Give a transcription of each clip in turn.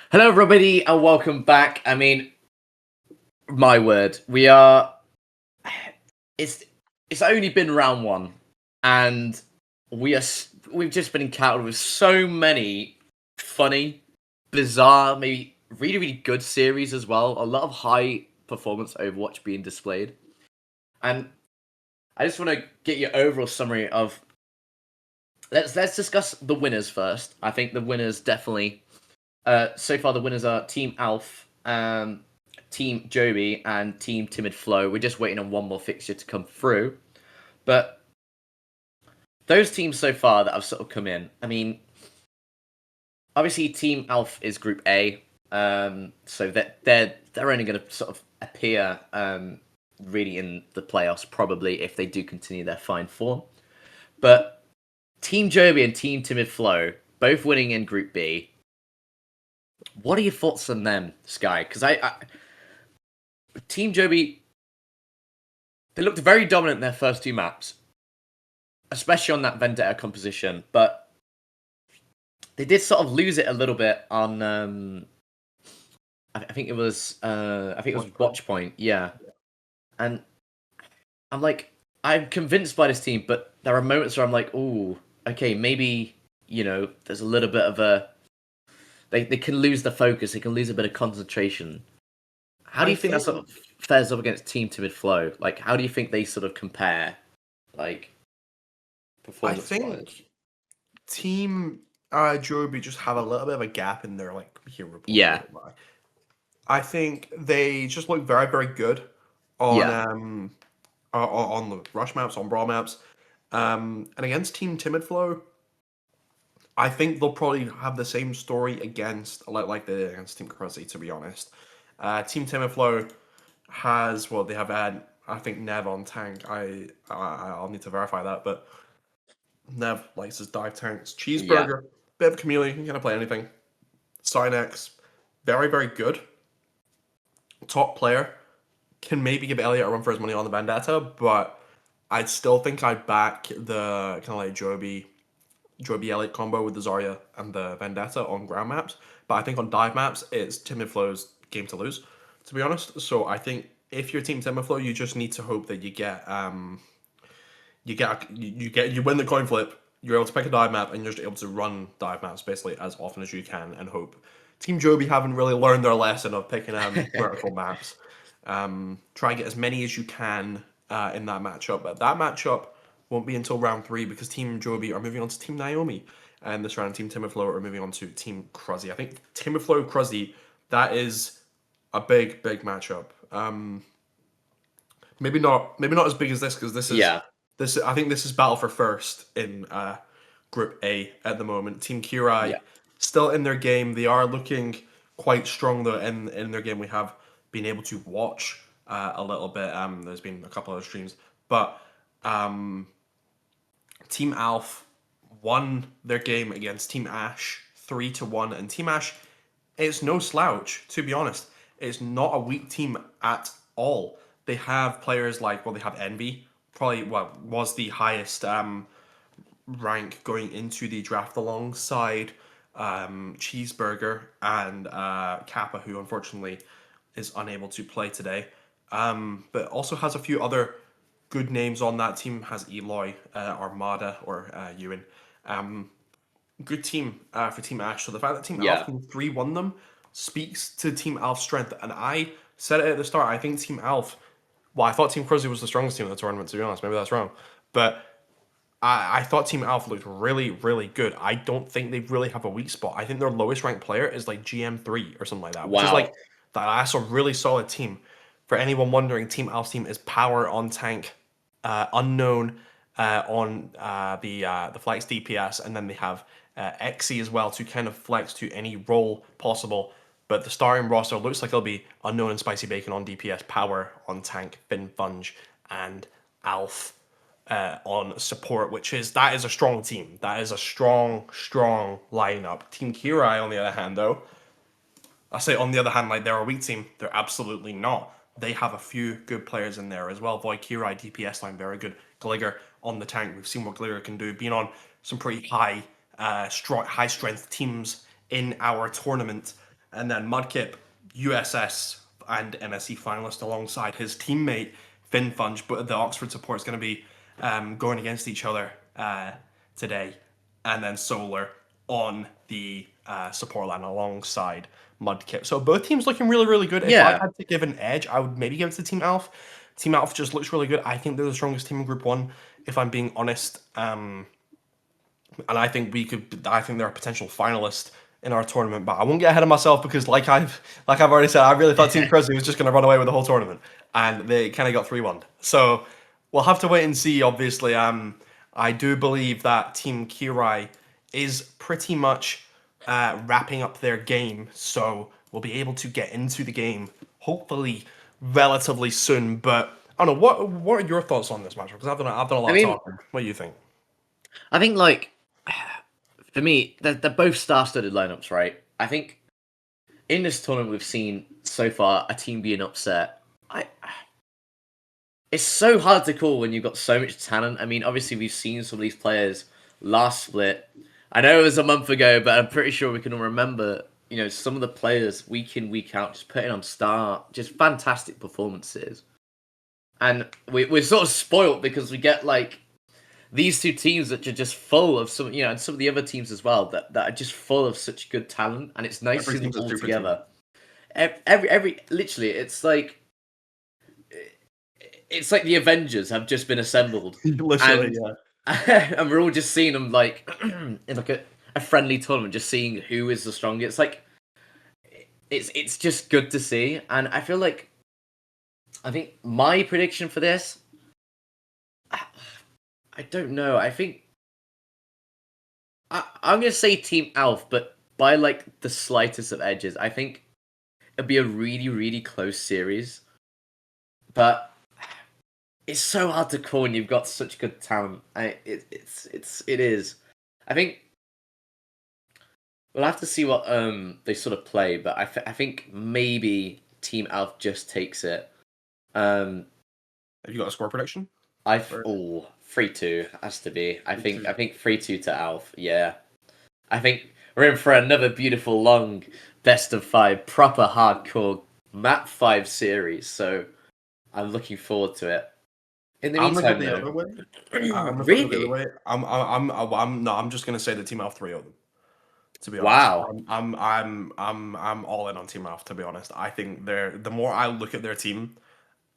Hello, everybody, and welcome back. I mean, my word, we are. It's it's only been round one, and we've just been encountered with so many funny, bizarre, maybe really really good series as well. A lot of high performance Overwatch being displayed, and I just want to get your overall summary of. Let's discuss the winners first. I think the winners definitely. So far, the winners are Team Alf, Team Joby, and Team Timid Flow. We're just waiting on one more fixture to come through. But those teams so far that have sort of come in, I mean, obviously Team Alf is Group A, so that they're only going to sort of appear really in the playoffs probably if they do continue their fine form. But Team Joby and Team Timid Flow both winning in Group B. What are your thoughts on them, Sky? Because I Team Joby, they looked very dominant in their first two maps, especially on that Vendetta composition, but they did sort of lose it a little bit on. I think it was. I think it was Watch Point. Yeah, and I'm like, I'm convinced by this team, but there are moments where I'm like, oh, okay, maybe there's a little bit of a. They can lose the focus. They can lose a bit of concentration. How do you think that sort of fares up against Team Timid Flow? Like, how do you think they sort of compare, like, performance? I think Team Joby just have a little bit of a gap in their hero pool. Yeah. I think they just look very, very good on on the rush maps, on brawl maps, and against Team Timid Flow. I think they'll probably have the same story against like they did against Team Cruzzy, to be honest. Team Timid Flow has they have had I think Nev on tank. I'll need to verify that, but Nev likes his dive tanks. Cheeseburger, bit of a chameleon, can kind of play anything. Cynex, very, very good. Top player. Can maybe give Elliot a run for his money on the Vendetta, but I'd still think I'd back the kind of like Joby Elliot combo with the Zarya and the Vendetta on ground maps. But I think on dive maps, it's Timid Flow's game to lose, to be honest. So I think if you're Team Timid Flow, you just need to hope that you win the coin flip, you're able to pick a dive map, and you're just able to run dive maps basically as often as you can and hope. Team Joby haven't really learned their lesson of picking vertical maps. Try and get as many as you can in that matchup, but that matchup won't be until round 3 because Team Joby are moving on to Team Naomi, and this round Team Timoflo are moving on to Team Cruzzy. I think Timoflo Cruzzy, that is a big matchup. Maybe not as big as this because this is I think this is battle for first in Group A at the moment. Team Kirai still in their game. They are looking quite strong though in their game. We have been able to watch a little bit. There's been a couple of streams, but Team Alf won their game against Team Ash 3-1, and Team Ash is no slouch, to be honest. It's not a weak team at all. They have players like, they have Envy, probably was the highest rank going into the draft alongside Cheeseburger and Kappa, who unfortunately is unable to play today. But also has a few other good names on that team. Has Eloy, Armada, or Ewan. Good team for Team Ash. So the fact that Team Alf can 3-1 them speaks to Team Alf's strength. And I said it at the start, I think Team Alf, I thought Team Cruzzy was the strongest team in the tournament, to be honest. Maybe that's wrong. But I thought Team Alf looked really, really good. I don't think they really have a weak spot. I think their lowest ranked player is like GM3 or something like that. Which is like, that's a really solid team. For anyone wondering, Team Alf's team is Power on tank, Unknown on the flex DPS, and then they have Xe as well to kind of flex to any role possible. But the starting roster looks like it'll be Unknown and Spicy Bacon on DPS, Power on tank, Finn Funge, and Alf on support, that is a strong team. That is a strong lineup. Team Kirai, on the other hand, though, I say on the other hand, like they're a weak team. They're absolutely not. They have a few good players in there as well. Void Kirai, DPS line, very good. Gligger on the tank. We've seen what Gligger can do, being on some pretty high strength teams in our tournament. and then Mudkip, USS, and MSC finalist alongside his teammate Finfunge. But the Oxford support is going to be going against each other today, and then Solar on the support line alongside Mudkip. So both teams looking really, really good. If I Yeah. had to give an edge, I would maybe give it to Team Alf. Team Alf just looks really good. I think they're the strongest team in Group 1, if I'm being honest. And I think they're a potential finalist in our tournament. But I won't get ahead of myself because, like I've already said, I really thought Team Crazy was just going to run away with the whole tournament, and they kind of got 3-1. So we'll have to wait and see. Obviously, I do believe that Team Kirai is pretty much wrapping up their game, so we'll be able to get into the game hopefully relatively soon. But I don't know, what are your thoughts on this match? Because I've done a lot I of mean, talking. What do you think? I think like for me, they're both star-studded lineups, right? I think in this tournament we've seen so far a team being upset. It's so hard to call when you've got so much talent. I mean, obviously we've seen some of these players last split. I know it was a month ago, but I'm pretty sure we can all remember. Some of the players week in week out just putting on just fantastic performances, and we're sort of spoilt because we get like these two teams that are just full of and some of the other teams as well that are just full of such good talent, and it's nice to Every see them team's a all super together. Every literally, it's like the Avengers have just been assembled, team. Literally, and yeah. and we're all just seeing them like in like a friendly tournament, just seeing who is the strongest. It's like it's just good to see, and I feel like I think my prediction for this, I don't know. I think I'm gonna say Team Alf, but by like the slightest of edges. I think it'd be a really really close series, but it's so hard to call when you've got such good talent. It is. I think we'll have to see what they sort of play, but I think maybe Team Alf just takes it. Um, Have you got a score prediction? oh 3-2 has to be. I 3-2. think 3-2 to Alf. Yeah, I think we're in for another beautiful long best of 5 proper hardcore map 5 series. So I'm looking forward to it. In the I'm gonna go meantime, the though, other way. I'm gonna flip it the other really, way. I'm just gonna say the Team Alf 3-0 them. To be honest, wow, I'm all in on Team Alf. To be honest, I think the more I look at their team,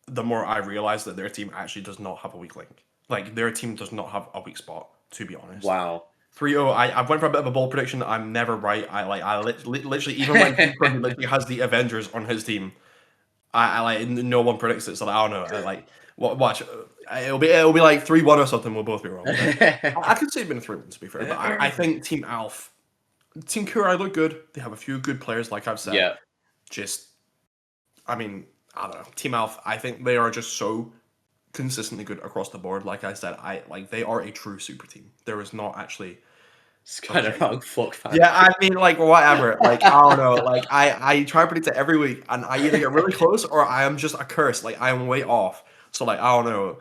the more I realize that their team actually does not have a weak link. Like their team does not have a weak spot. To be honest, wow. 3-0. I went for a bit of a bold prediction. I'm never right. Literally even when Team Crunchy literally has the Avengers on his team, I like no one predicts it. So like, I don't know. Watch. It'll be like 3-1 or something. We'll both be wrong. But I could say it's been a 3-1 to be fair. But I think Team Alf, Team Kurai look good. They have a few good players, like I've said. Yeah. Just, I mean, I don't know. Team Alf, I think they are just so consistently good across the board. Like I said, they are a true super team. There is not actually. It's kind of wrong. Fuck fan. Yeah, I mean, like whatever. Like I don't know. Like I try to predict it every week, and I either get really close or I am just a curse. Like I am way off. So like I don't know.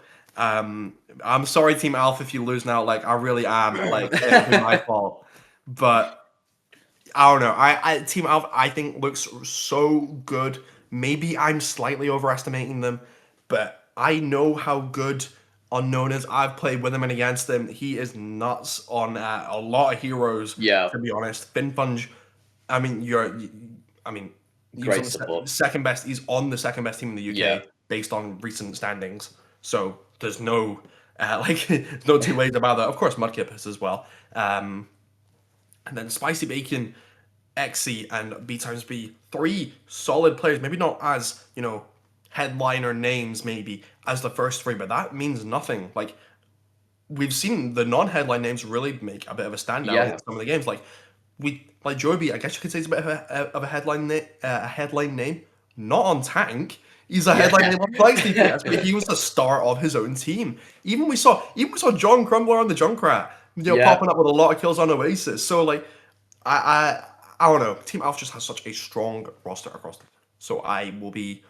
I'm sorry, Team Alpha, if you lose now. Like I really am. Like it'll be my fault. But I don't know. I Team Alpha I think looks so good. Maybe I'm slightly overestimating them, but I know how good Unknown is. I've played with him and against him. He is nuts on a lot of heroes. Yeah. To be honest, Finfunge. I mean, I mean, he was Great on the support. second best. He's on the second best team in the UK Yeah. based on recent standings. So there's no there's no two ways about that. Of course, Mudkip is as well. And then Spicy Bacon, Xe, and B times B, 3 solid players. Maybe not as, headliner names, maybe, as the first 3, but that means nothing. Like, we've seen the non-headline names really make a bit of a standout Yeah. in some of the games. Like Joby, I guess you could say it's a bit of a headline name. Not on Tank. He's a headline name on Flex DPS, but he was the star of his own team. Even we saw John Crumbler on the Junkrat, Yeah. popping up with a lot of kills on Oasis. So like, I don't know. Team Alpha just has such a strong roster across the board. So I will be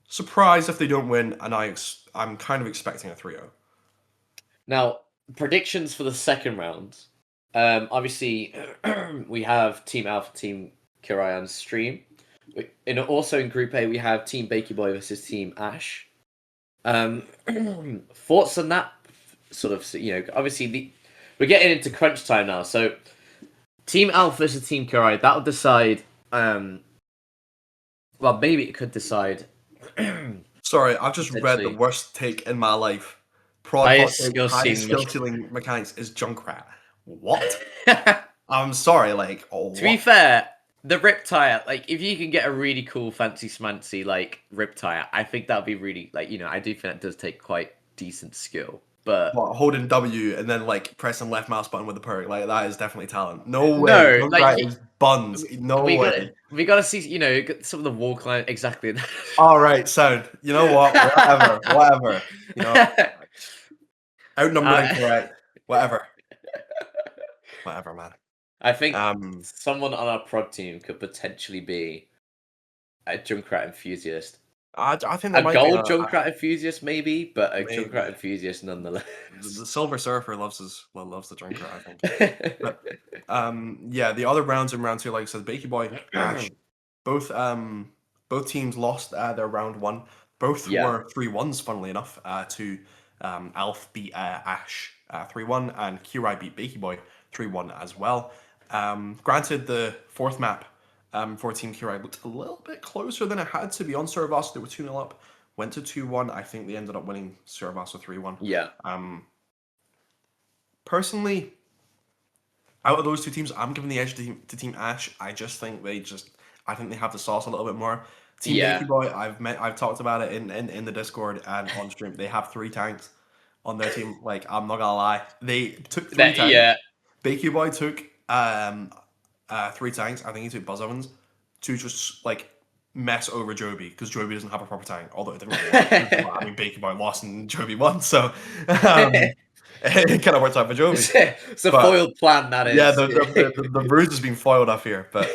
surprised if they don't win, and I'm kind of expecting a 3-0. Now, predictions for the second round. Obviously, we have Team Alpha, Team Kirai on stream. Also in Group A, we have Team Bakey Boy versus Team Ash. Thoughts on that? Sort of, obviously we're getting into crunch time now. So, Team Alf versus Team Kirai, that'll decide. Well, maybe it could decide. Sorry, I've just read the Essentially, worst take in my life. Prod highest Hot Take, skill highest ceiling. skill ceiling mechanics is Junkrat. What? I'm sorry, like, oh, To be fair, the Riptire, like, if you can get a really cool, fancy smancy, like, Riptire, I think that would be really, like, I do think that does take quite decent skill. But what, holding W and then like pressing left mouse button with the perk, like that is definitely talent. No way, no, like, Junkrat is buns. No way. we gotta see, some of the wall climb exactly. All right, sound. You know what? Whatever, whatever. You know, outnumbered and correct. Whatever, whatever, man. I think Um, someone on our prod team could potentially be a Junkrat enthusiast. I think there A might be gold Junkrat enthusiast, maybe, but a Junkrat maybe enthusiast nonetheless. the Silver Surfer loves the Junkrat, I think. But yeah, the other rounds in round two, like I said, Bakey Boy, Ash, both teams lost their round one. Both Yeah. were 3-1s, funnily enough, to Alf beat Ash 3-1, and Kirai beat Bakey Boy 3-1 as well. Granted, the fourth map for Team Kirai looked a little bit closer than it had to be on Servas. They were 2-0 up, went to 2-1. I think they ended up winning Servas 3-1. Yeah. Personally, out of those two teams, I'm giving the edge to Team Ash. I just think I think they have the sauce a little bit more. Team Bakey Boy, I've talked about it in the Discord and on stream. They have 3 tanks on their team. Like, I'm not gonna lie, they took 3 tanks. Yeah. Bakey Boy took 3 tanks. I think he took Buzz Ovens to just like mess over Joby because Joby doesn't have a proper tank. Although it didn't really work. I mean, Bakey Boy lost and Joby won, so it kind of worked out for Joby. It's a foiled plan, that is. Yeah, the ruse has been foiled off here, but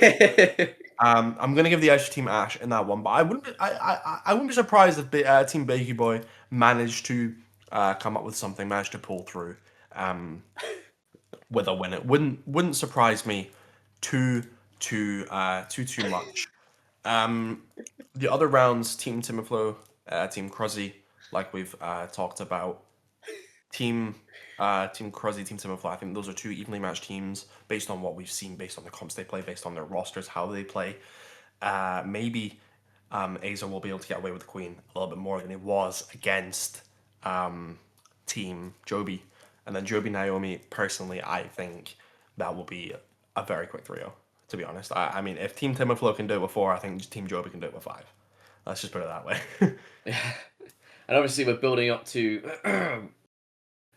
I'm gonna give the edge to Team Ash in that one. But I wouldn't be surprised if Team Bakey Boy managed to come up with something, managed to pull through with a win. It wouldn't surprise me too much. The other rounds, Team Timoflo, Team Cruzzy, like we've talked about. Team Cruzzy, Team Timoflo, I think those are 2 evenly matched teams based on what we've seen, based on the comps they play, based on their rosters, how they play. Maybe Azer will be able to get away with the Queen a little bit more than it was against Team Joby. And then Joby Naomi, personally, I think that will be a very quick 3-0, to be honest. I mean, if Team Timoflo can do it with 4, I think Team Joby can do it with 5. Let's just put it that way. And obviously we're building up to...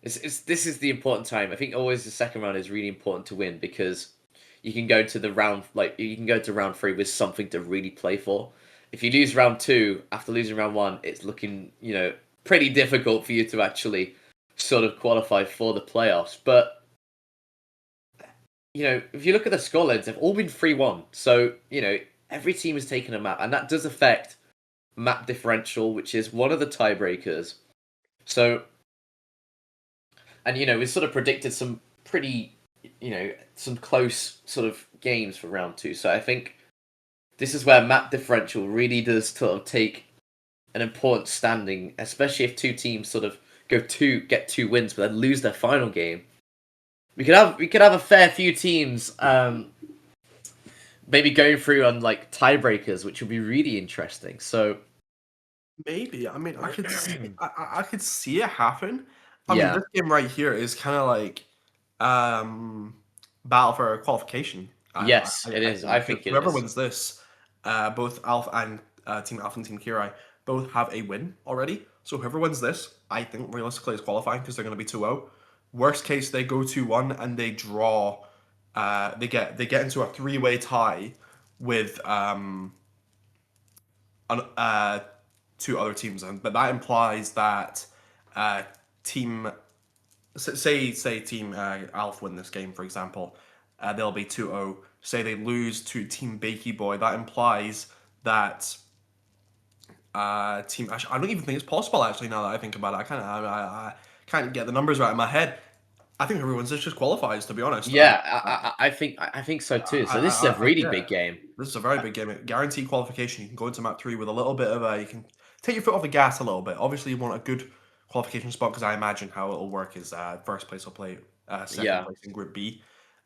This is the important time. I think always the second round is really important to win because you can go to the round, you can go to round 3 with something to really play for. If you lose round 2 after losing round 1, it's looking, pretty difficult for you to actually sort of qualify for the playoffs. But if you look at the scorelines, they've all been 3-1. So every team has taken a map, and that does affect map differential, which is one of the tiebreakers. So, and we sort of predicted some pretty, some close sort of games for round 2. So I think this is where map differential really does sort of take an important standing, especially if 2 teams sort of get 2 wins but then lose their final game. We could have a fair few teams maybe going through on like tiebreakers, which would be really interesting. So maybe, I mean, I could see it happen. I yeah. mean, this game right here is kind of like battle for qualification. Yes, it is. I think it whoever is. wins this, both Alf and Team Alf and Team Kirai both have a win already. So whoever wins this, I think realistically is qualifying because they're going to be 2-0. Worst case, they go 2-1 and they draw. They get into a 3-way tie with 2 other teams, but that implies that team, say Team Alf win this game, for example, they'll be 2-0. Say they lose to Team Bakey Boy, that implies that Team Ash. I don't even think it's possible actually. Now that I think about it, I can't get the numbers right in my head. I think everyone's just qualifies, to be honest. Yeah, I think so too. So this is a really Yeah, big game. this is a very big game. Guaranteed qualification. You can go into map 3 with a little bit of you can take your foot off the gas a little bit. Obviously, you want a good qualification spot because I imagine how it'll work is first place will play second Yeah. place in Group B.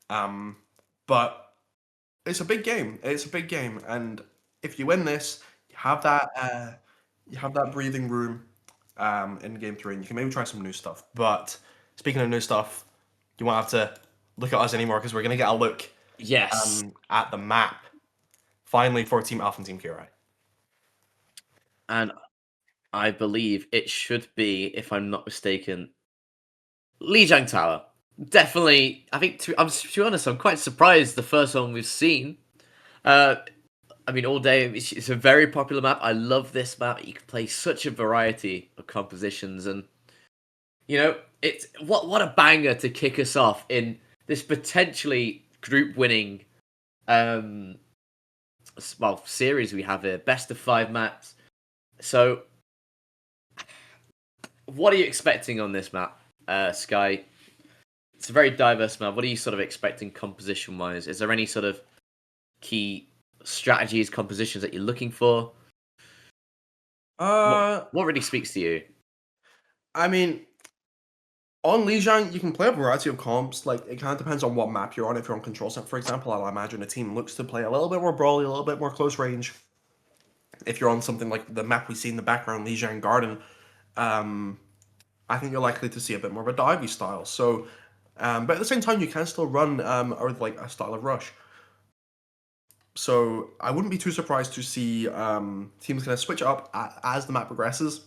But it's a big game. It's a big game, and if you win this, you have that breathing room in game 3, and you can maybe try some new stuff. But speaking of new stuff, you won't have to look at us anymore because we're gonna get a look Yes. at the map finally for Team Alpha and Team Kirai. And I believe it should be, if I'm not mistaken, Lijiang Tower. Definitely, I think, to be honest, I'm quite surprised the first one we've seen. Uh, I mean, all day, it's a very popular map. I love this map. You can play such a variety of compositions, and, you know, it's what a banger to kick us off in this potentially group-winning series we have here. Best of 5 maps. So, what are you expecting on this map, Sky? It's a very diverse map. What are you sort of expecting composition-wise? Is there any sort of key strategies, compositions that you're looking for? What really speaks to you? I mean, on Lijiang, you can play a variety of comps. Like, it kind of depends on what map you're on. If you're on Control Center, for example, I'll imagine a team looks to play a little bit more brawly, a little bit more close range. If you're on something like the map we see in the background, Lijiang Garden, I think you're likely to see a bit more of a divey style. So, but at the same time, you can still run or like a style of rush. So I wouldn't be too surprised to see teams kind of switch up as the map progresses,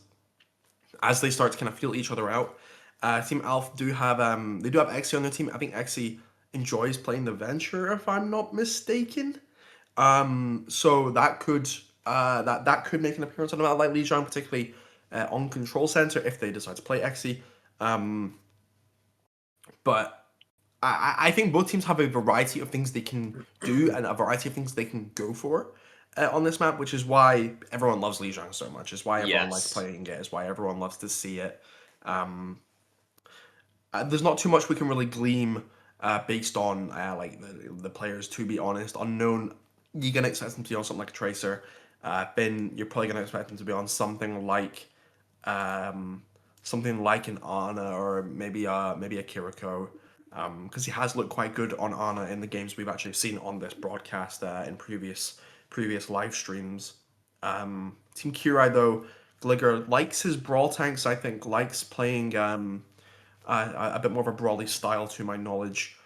as they start to kind of feel each other out. Team Alpha do have Exi on their team. I think Exi enjoys playing the Venture, if I'm not mistaken. So that could that could make an appearance on a map like Lijiang, particularly on Control Center if they decide to play Exi. But I think both teams have a variety of things they can do and a variety of things they can go for on this map, which is why everyone loves Lijiang so much. It's why everyone likes playing it. It's why everyone loves to see it. There's not too much we can really glean based on like the players. To be honest, unknown. You're gonna expect them to be on something like a Tracer. Ben, you're probably gonna expect them to be on something like an Ana or maybe a Kiriko. Because he has looked quite good on Ana in the games we've actually seen on this broadcast in previous live streams. Team Kirai though, Gligger likes his brawl tanks. I think likes playing a bit more of a brawly style to my knowledge.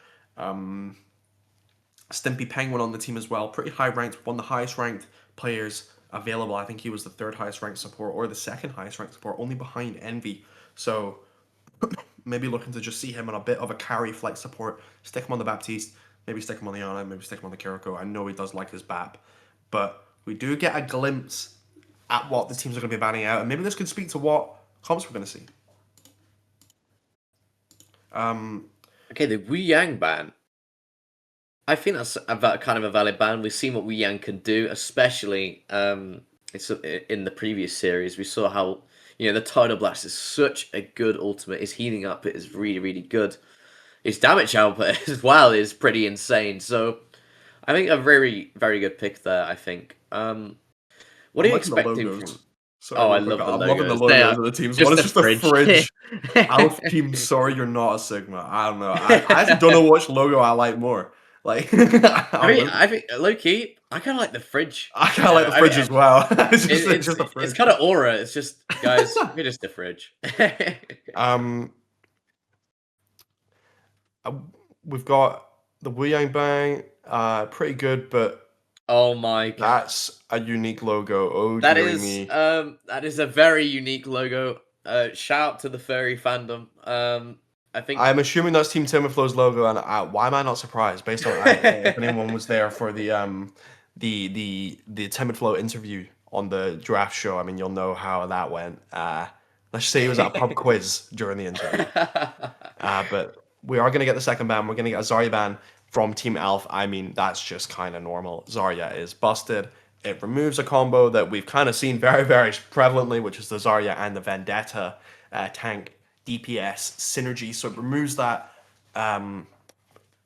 Stimpy Penguin on the team as well, pretty high ranked, one of the highest ranked players available. I think he was the 3rd highest ranked support or the 2nd highest ranked support, only behind Envy. So maybe looking to just see him on a bit of a carry flex support, stick him on the Baptiste, maybe stick him on the Ana, maybe stick him on the Kiriko. I know he does like his BAP, but we do get a glimpse at what the teams are going to be banning out, and maybe this could speak to what comps we're going to see. Okay, the Wu Yang ban. I think that's kind of a valid ban. We've seen what Wu Yang can do, especially in the previous series. We saw how the Tidal Blast is such a good ultimate. His healing output is really, really good. His damage output as well is pretty insane. So I think a very, very good pick there, I think. What are you expecting from... Sorry, I love the logos. I'm loving the logos of the teams. One is just a fridge. Alpha team, sorry you're not a Sigma. I don't know. I actually don't know which logo I like more. Like, I think low key, I kind of like the fridge. I kind of like the fridge as well. It's just a fridge. It's kind of aura. It's just, guys, we're just a fridge. We've got the Wu Yang Bang, pretty good, but oh my god, that's a unique logo. Oh, that dearie is me. that is a very unique logo. Shout out to the furry fandom. I think I'm assuming that's Team Timberflow's logo, and why am I not surprised? Based on if anyone was there for the Timberflow interview on the draft show, I mean, you'll know how that went. Let's just say he was at a pub quiz during the interview. But we are going to get the second ban. We're going to get a Zarya ban from Team Alpha. I mean, that's just kind of normal. Zarya is busted. It removes a combo that we've kind of seen very, very prevalently, which is the Zarya and the Vendetta tank DPS synergy. So it removes that.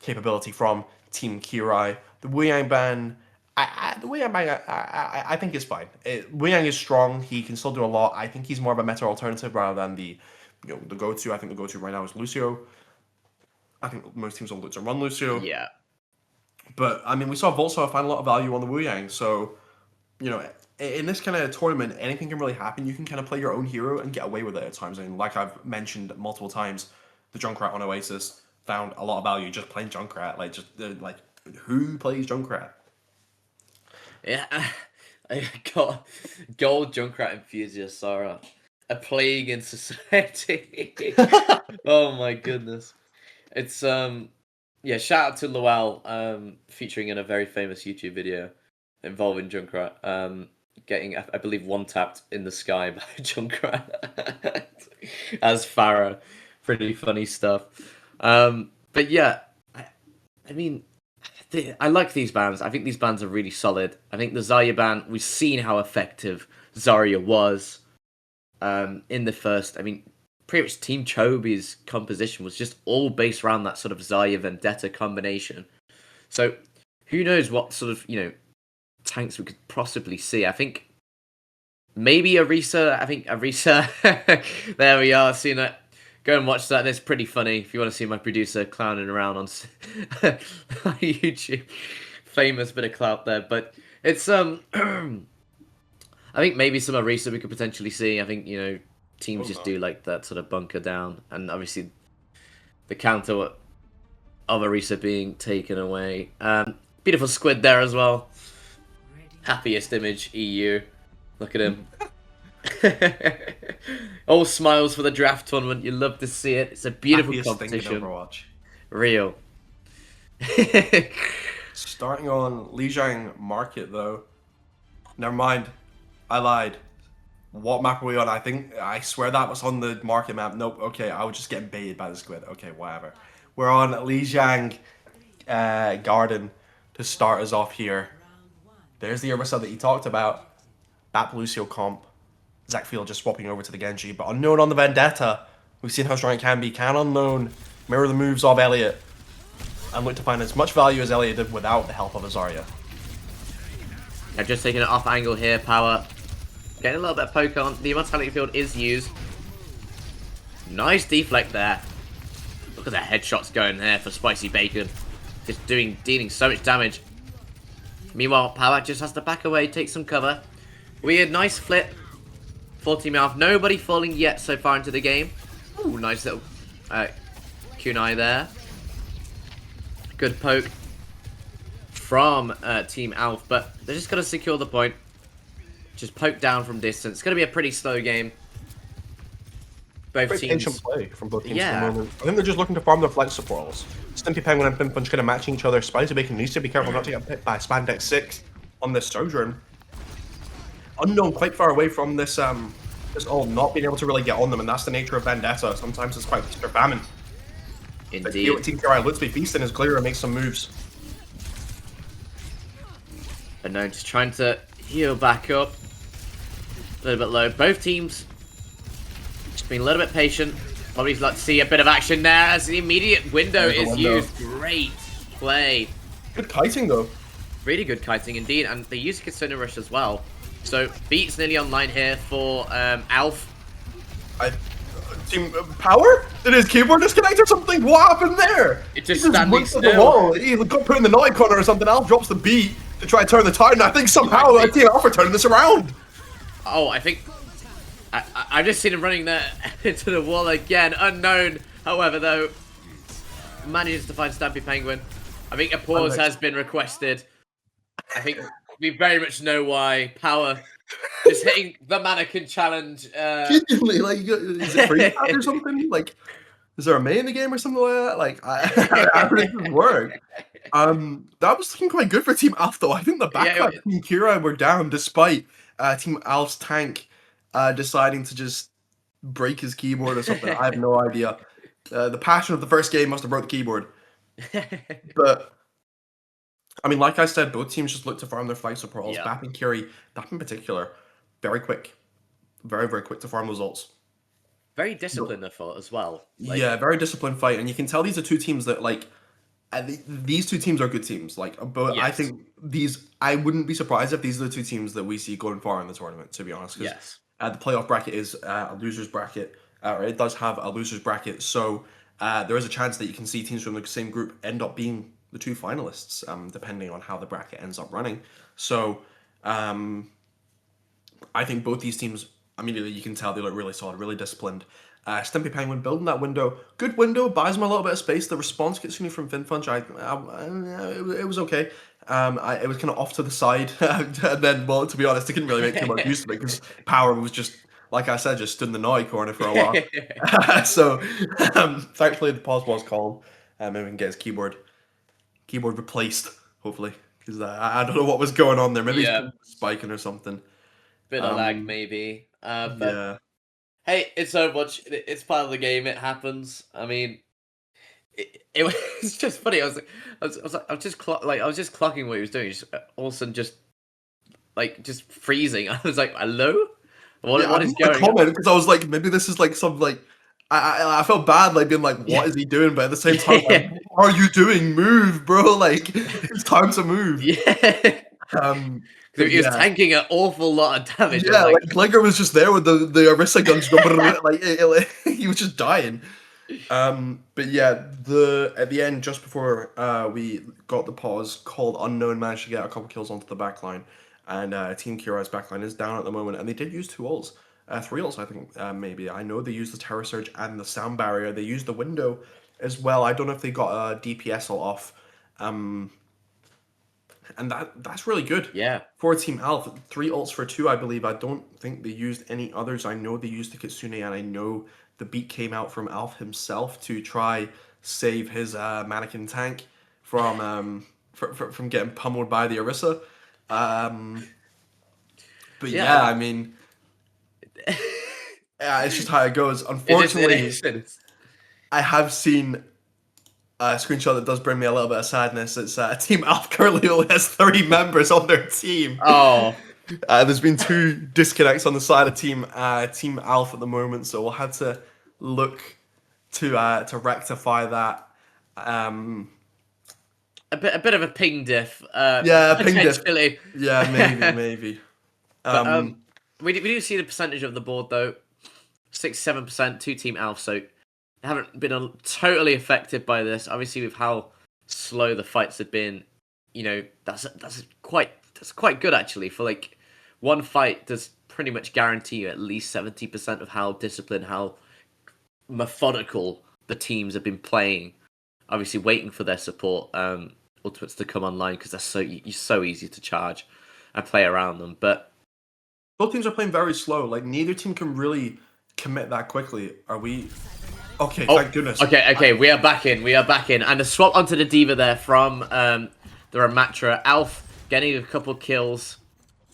capability from Team Kirai. The Wu Yang ban, the Wu Yang ban, I think is fine. Wu Yang is strong. He can still do a lot. I think he's more of a meta alternative rather than the go-to. I think the go-to right now is Lucio. I think most teams will look to run Lucio. Yeah. But I mean, we saw Volsar find a lot of value on the Wu Yang. So, in this kind of tournament, anything can really happen. You can kind of play your own hero and get away with it at times. And like I've mentioned multiple times, the Junkrat on Oasis found a lot of value just playing Junkrat. Like who plays Junkrat? Yeah, I got gold Junkrat enthusiast Sarah, a plague in society. Oh my goodness, it's yeah. Shout out to Lowell, featuring in a very famous YouTube video involving Junkrat, getting I believe one tapped in the sky by Junkrat as Farah. Pretty funny stuff. But yeah, I mean. I like these bans. I think these bans are really solid. I think the Zarya ban, we've seen how effective Zarya was in the first. I mean, pretty much Team Chobi's composition was just all based around that sort of Zarya Vendetta combination. So who knows what sort of, tanks we could possibly see. I think maybe Arisa. I think Arisa. There we are. Seeing that. Go and watch that. It's pretty funny if you want to see my producer clowning around on YouTube. Famous bit of clout there, but it's I think maybe some Arisa we could potentially see. I think teams just do like that sort of bunker down, and obviously the counter of Arisa being taken away. Beautiful squid there as well. Happiest image EU. Look at him. All smiles for the draft tournament. You love to see it. It's a beautiful competition. Overwatch. Real. Starting on Lijiang Market though. Never mind. I lied. What map are we on? I swear that was on the market map. Nope. Okay, I was just getting baited by the squid. Okay, whatever. We're on Lijiang Garden to start us off here. There's the Ursa that you talked about. That Lucio comp. Zackfield just swapping over to the Genji, but Unknown on the Vendetta. We've seen how strong it can be. Can Unknown mirror the moves of Elliot and look to find as much value as Elliot did without the help of Azaria? I've just taken it off angle here. Power getting a little bit of poke on. The Immortality Field is used. Nice deflect there. Look at the headshots going there for Spicy Bacon. Just dealing so much damage. Meanwhile, Power just has to back away, take some cover. Weird, nice flip. 40 mouth. Nobody falling yet so far into the game. Ooh, nice little kunai there. Good poke from Team Alf, but they're just going to secure the point. Just poke down from distance. It's going to be a pretty slow game. Both Very teams. patient play from both teams at the moment. I think they're just looking to farm their flank supports. Stimpy Penguin and Pinpunch kind of matching each other. Spicy Bacon needs to be careful not to get hit by Spandex 6 on this Sojourn. Unknown quite far away from this all, not being able to really get on them, and that's the nature of Vendetta. Sometimes it's quite feast or famine. Indeed. But Team Kirai looks to be feasting as Glira makes some moves. But no, just trying to heal back up. A little bit low. Both teams just being a little bit patient. Probably like to see a bit of action there as the immediate window is used. Great play. Good kiting though. Really good kiting indeed, and they use Kitsune Rush as well. So beat's nearly online here for Alf. Team Power? Did his keyboard disconnect or something? What happened there? It's just standing still. The wall. He got put in the naughty corner or something. Alf drops the beat to try to turn the tide, and I think somehow Team Alf are turning this around. Oh, I think I've just seen him running there into the wall again. Unknown, however, though, manages to find Stampy Penguin. I think a pause has been requested. I think we very much know why. Power is hitting the mannequin challenge. Genuinely, like, is it free or something? Like, is there a May in the game or something like that? Like, how does this work? That was looking quite good for Team Alf, though. I think the backline Team Kirai were down despite Team Alf's tank deciding to just break his keyboard or something. I have no idea. The passion of the first game must have broke the keyboard. But I mean, like I said, both teams just look to farm their flag support. Yeah. Bap and Kirai, Bap in particular, very quick. Very, very quick to farm those ults. Very disciplined, I thought, as well. Like, Yeah, very disciplined fight, and you can tell these are two teams that like. These two teams are good teams. Like, but I yes, think these. I wouldn't be surprised if these are the two teams that we see going far in the tournament. To be honest, because yes, the playoff bracket is a losers bracket. Or it does have a losers bracket, so there is a chance that you can see teams from the same group end up being the two finalists, depending on how the bracket ends up running. So, I think both these teams immediately you can tell they look really solid, really disciplined. Stimpy Penguin building that window, good window, buys them a little bit of space. The response gets me from Finfunch. It was okay. It was kind of off to the side, and then, well, to be honest, I couldn't really make too much use of it because Power was just, like I said, just stood in the naughty corner for a while. So, thankfully the pause was calm. Maybe we can get his keyboard replaced, hopefully, because I don't know what was going on there. Maybe yeah, he's spiking or something. bit of lag maybe. But Yeah. hey, it's so much. It's part of the game. It happens. I mean, it was just funny. I was just clocking what he was doing. Just, all of a sudden, just freezing. I was like, hello, what is going on? Comment because I was like, maybe this is like some like. I felt bad like being like, what is he doing? But at the same time, like, what are you doing? Move, bro! Like it's time to move. Yeah. He was tanking an awful lot of damage. Yeah, like Glegor was just there with the Orisa gun, just going, like he was just dying. But yeah, at the end, just before we got the pause, called Unknown managed to get a couple kills onto the backline, and Team Kirai's backline is down at the moment, and they did use 2 ults. 3 ults, I think, maybe. I know they used the Terror Surge and the Sound Barrier. They used the window as well. I don't know if they got a DPS ult off. And that's really good. Yeah. For Team Alpha, 3 ults for 2, I believe. I don't think they used any others. I know they used the Kitsune, and I know the beat came out from Alf himself to try save his mannequin tank from getting pummeled by the Orisa. But yeah, I mean, yeah, it's just how it goes. Unfortunately, I have seen a screenshot that does bring me a little bit of sadness. It's Team Alf currently only has 30 members on their team. Oh. There's been 2 disconnects on the side of Team Alf at the moment, so we'll have to look to rectify that. A bit of a ping diff. Yeah, a ping diff. Yeah, maybe. But, we do see the percentage of the board though. 6-7% to Team Alf, so they haven't been totally affected by this. Obviously, with how slow the fights have been, you know, that's quite good actually. For like one fight does pretty much guarantee you at least 70% of how disciplined, how methodical the teams have been playing. Obviously, waiting for their support ultimates to come online because you're so easy to charge and play around them. But both teams are playing very slow. Like neither team can really commit that quickly. Are we? Okay, thank goodness. Okay, we are back in. And the swap onto the D.Va there from the Ramatra. Alf getting a couple kills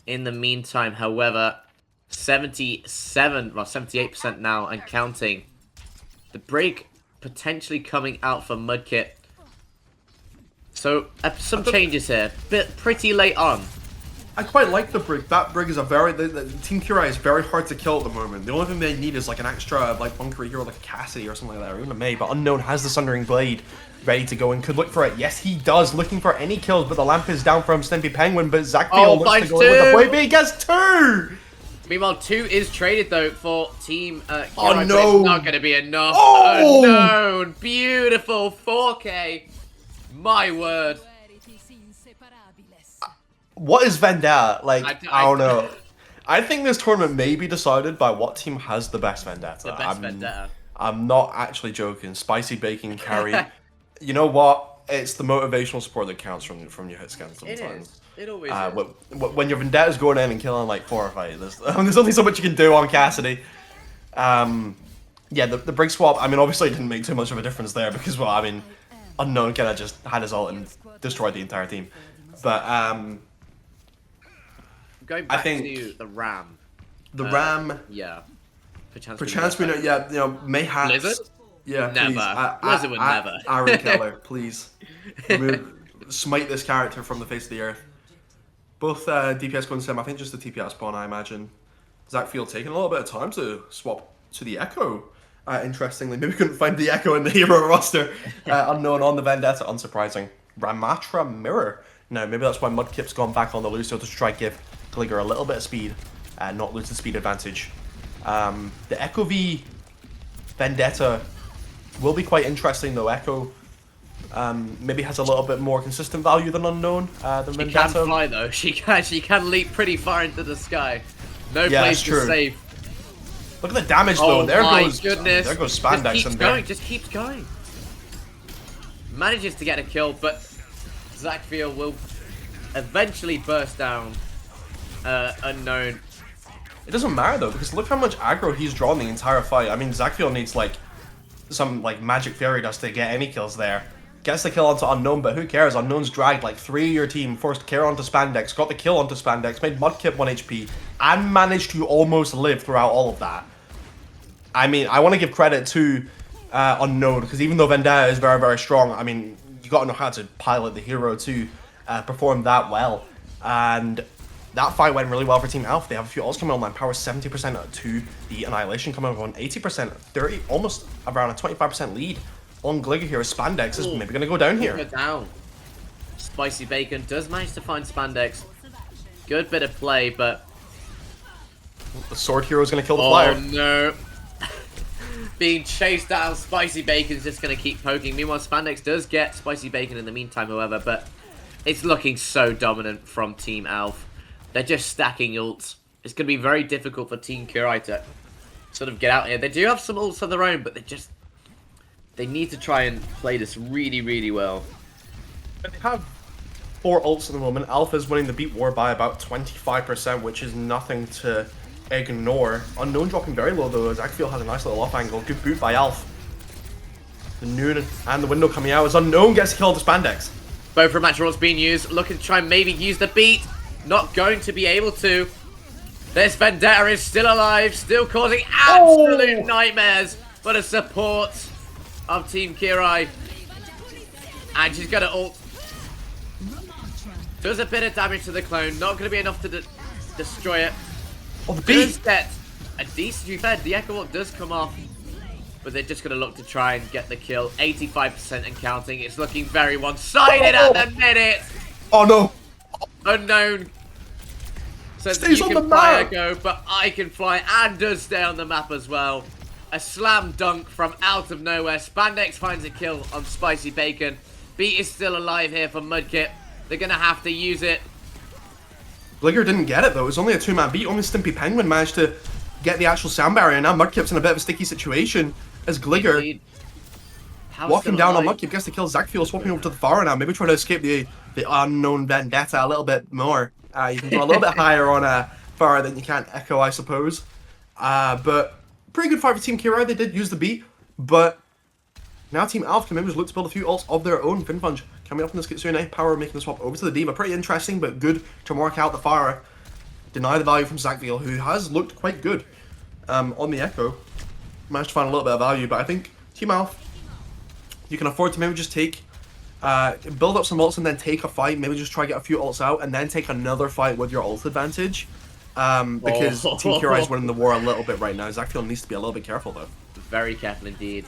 in the meantime. However, 78% now and counting. The break potentially coming out for Mudkip. So, some changes here. Pretty late on. I quite like the brig. That brig is the Team Kirai is very hard to kill at the moment. The only thing they need is like an extra like bunker hero like a Cassidy or something like that, or even a May. But Unknown has the Sundering Blade ready to go and could look for it. Yes, he does, looking for any kills, but the lamp is down from Stimpy Penguin, but Zachfield looks to go in with the blade, but he gets 2! Meanwhile, 2 is traded though for Team Kirai, oh no! But it's not going to be enough. Oh! Unknown, beautiful 4K. My word. What is Vendetta? Like, I don't know. I think this tournament may be decided by what team has the best Vendetta. The best Vendetta. I'm not actually joking. Spicy Bacon Carry. You know what? It's the motivational support that counts from your hit scan sometimes. It is. It always is. When your Vendetta's going in and killing like 4 or 5, there's only so much you can do on Cassidy. Yeah, the brig swap, I mean, obviously it didn't make too much of a difference there because, well, I mean, Unknown kind of just had his ult and destroyed the entire team. But, going back to the Ram. The Ram. Yeah. Perchance we know, yeah, you know, mayhaps. Blizzard? Yeah, never. Please. Blizzard would never. Aaron Keller, please. Smite this character from the face of the earth. Both DPS going sim, I think just the TPS spawn, I imagine. Zachfield taking a little bit of time to swap to the Echo. Interestingly, maybe we couldn't find the Echo in the hero roster. Unknown on the Vendetta, unsurprising. Ramatra Mirror. Now, maybe that's why Mudkip's gone back on the Lucio to try to give Gligar a little bit of speed and not lose the speed advantage. The Echo v Vendetta will be quite interesting though. Echo maybe has a little bit more consistent value than Unknown. Than She Vendetta. can fly though. She can leap pretty far into the sky. No place to save. Look at the damage though. There goes goodness. There goes Spandex in there. Just keeps going. Manages to get a kill, but Zackfield will eventually burst down. Unknown. It doesn't matter though, because look how much aggro he's drawn the entire fight. I mean, Zackfield needs like some like magic fairy dust to get any kills there. Gets the kill onto Unknown, but who cares? Unknown's dragged like 3 of your team, forced Kirai onto Spandex, got the kill onto Spandex, made Mudkip 1 HP, and managed to almost live throughout all of that. I mean, I want to give credit to Unknown, because even though Vendetta is very, very strong, I mean, you got to know how to pilot the hero to perform that well. And that fight went really well for Team Alpha. They have a few ults coming online. Power 70% to the Annihilation coming over on 80%, 30, almost around a 25% lead on Gligar here. Spandex is maybe going to go down here. Go down. Spicy Bacon does manage to find Spandex. Good bit of play, but... The Sword Hero is going to kill the flyer. Oh no. Being chased down, Spicy Bacon is just going to keep poking. Meanwhile, Spandex does get Spicy Bacon in the meantime, however, but it's looking so dominant from Team Alpha. They're just stacking ults. It's going to be very difficult for Team Kirai to sort of get out here. They do have some ults of their own, but they need to try and play this really, really well. They have 4 ults at the moment. Alpha's winning the beat war by about 25%, which is nothing to ignore. Unknown dropping very low though, as Zackfield has a nice little off angle. Good boot by Alpha. The Noon and the window coming out as Unknown gets killed to Spandex. Both Ramatra rolls being used, looking to try and maybe use the beat. Not going to be able to. This Vendetta is still alive, still causing absolute nightmares for the support of Team Kirai. And she's going to ult. Does a bit of damage to the clone, not going to be enough to destroy it. Oh, the beat! Does get a decent fed. The Echo ult does come off, but they're just going to look to try and get the kill. 85% and counting. It's looking very one-sided at the minute. Oh no! Unknown says Stays you on can the fly, map. Echo, but I can fly and does stay on the map as well. A slam dunk from out of nowhere. Spandex finds a kill on Spicy Bacon. Beat is still alive here for Mudkip. They're going to have to use it. Gligar didn't get it though. It was only a 2-man beat. Only Stimpy Penguin managed to get the actual sound barrier. Now Mudkip's in a bit of a sticky situation as Gligar walking down on Mudkip gets the kill. Zackfield swapping over to the Pharah now. Maybe trying to escape the Unknown Vendetta a little bit more. You can go a little bit higher on Pharah than you can Echo, I suppose. But pretty good fight for Team Kirai. They did use the beat, but now Team Alpha can maybe just look to build a few ults of their own. Finfunge coming up in this Kitsune. Power making the swap over to the Diva. Pretty interesting, but good to mark out the Pharah. Deny the value from Zackfield, who has looked quite good on the Echo. Managed to find a little bit of value, but I think Team Alpha, you can afford to maybe just take, build up some ults and then take a fight. Maybe just try to get a few ults out and then take another fight with your ult advantage. Because Team Kirai is winning the war a little bit right now. Zackfield needs to be a little bit careful though. Very careful indeed.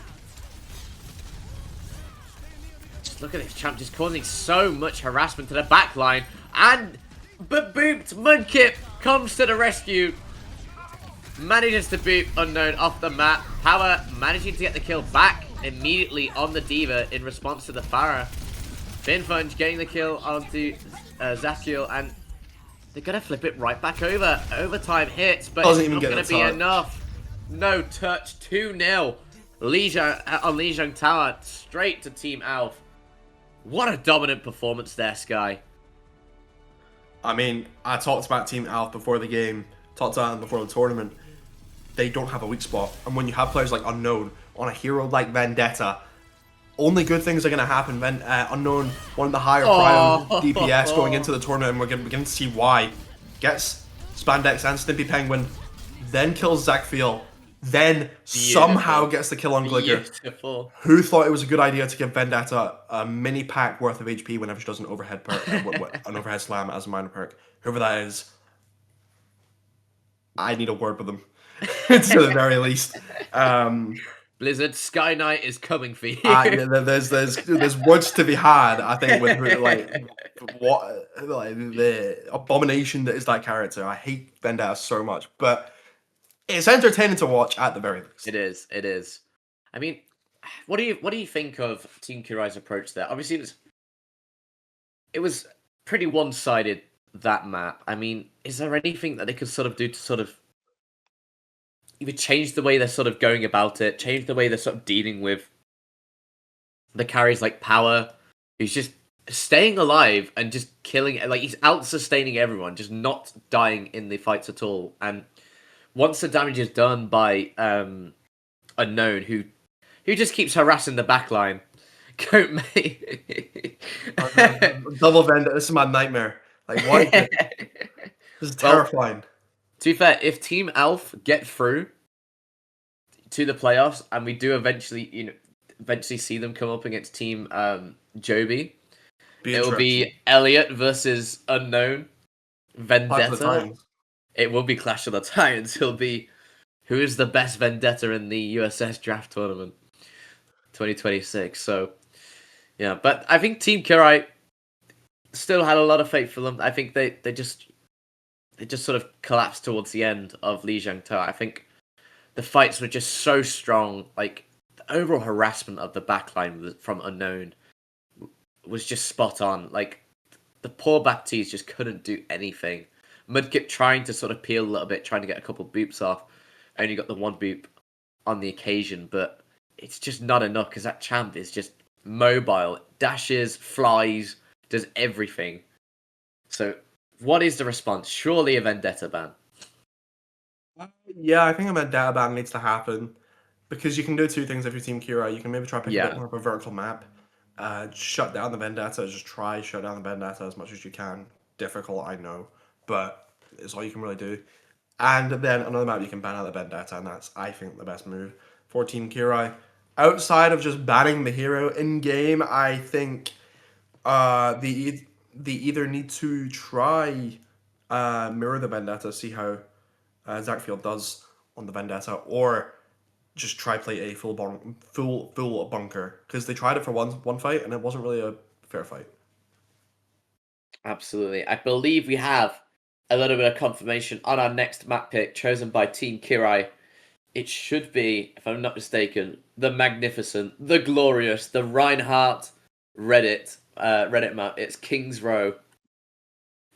Just look at this champ just causing so much harassment to the backline. And booped Mudkip comes to the rescue. Manages to boot Unknown off the map. Power managing to get the kill back immediately on the Diva in response to the Pharah. Finfunge getting the kill onto Zaskiel, and they're going to flip it right back over. Overtime hits, but it's not going to be enough. No touch, 2-0. On Lijiang Tower, straight to Team Alpha. What a dominant performance there, Sky. I mean, I talked about Team Alpha before the game, talked about them before the tournament. They don't have a weak spot, and when you have players like Unknown on a hero like Vendetta, only good things are going to happen. Unknown, one of the higher prior DPS going into the tournament, and we're going to begin to see why. Gets Spandex and Stimpy Penguin, then kills Zackfield, then somehow gets the kill on Gligar. Who thought it was a good idea to give Vendetta a mini pack worth of HP whenever she does an overhead perk, an overhead slam as a minor perk? Whoever that is, I need a word with them. to the very least. Blizzard, Skyknight is coming for you. There's words to be had, I think, with like the abomination that is that character. I hate Vendetta so much, but it's entertaining to watch at the very least. It is. It is. I mean, what do you think of Team Kirai's approach there? Obviously, it was pretty one-sided, that map. I mean, is there anything that they could sort of do to sort of either change the way they're sort of going about it, change the way they're sort of dealing with the carries like Power, who's just staying alive and just killing it. Like, he's out-sustaining everyone, just not dying in the fights at all. And once the damage is done by Unknown, who just keeps harassing the backline. Goat mate. Double Vendetta, this is my nightmare. Like, why? This is terrifying. Well, to be fair, if Team Alf get through to the playoffs, and we do eventually see them come up against Team Joby, it will be Elliot versus Unknown Vendetta. It will be Clash of the Titans. It'll be who is the best Vendetta in the USS draft tournament 2026. So, yeah, but I think Team Kirai still had a lot of faith for them. I think they just sort of collapsed towards the end of Lijiang Tower. I think the fights were just so strong. Like, the overall harassment of the backline from Unknown was just spot on. Like, the poor back T's just couldn't do anything. Mudkip trying to sort of peel a little bit, trying to get a couple boops off. Only got the one boop on the occasion, but it's just not enough because that champ is just mobile, dashes, flies, does everything. So, what is the response? Surely a Vendetta ban. Yeah, I think a Vendetta ban needs to happen because you can do two things if you're Team Kirai. You can maybe try to pick a bit more of a vertical map, shut down the Vendetta. Just try shut down the Vendetta as much as you can. Difficult, I know, but it's all you can really do. And then another map you can ban out the Vendetta, and that's, I think, the best move for Team Kirai. Outside of just banning the hero in game, I think they either need to try mirror the Vendetta, see how Zackfield does on the Vendetta, or just try play a full bunker, because they tried it for one fight and it wasn't really a fair fight. Absolutely. I believe we have a little bit of confirmation on our next map pick chosen by Team Kirai. It should be, if I'm not mistaken, the magnificent, the glorious, the Reinhardt Reddit map. It's King's Row,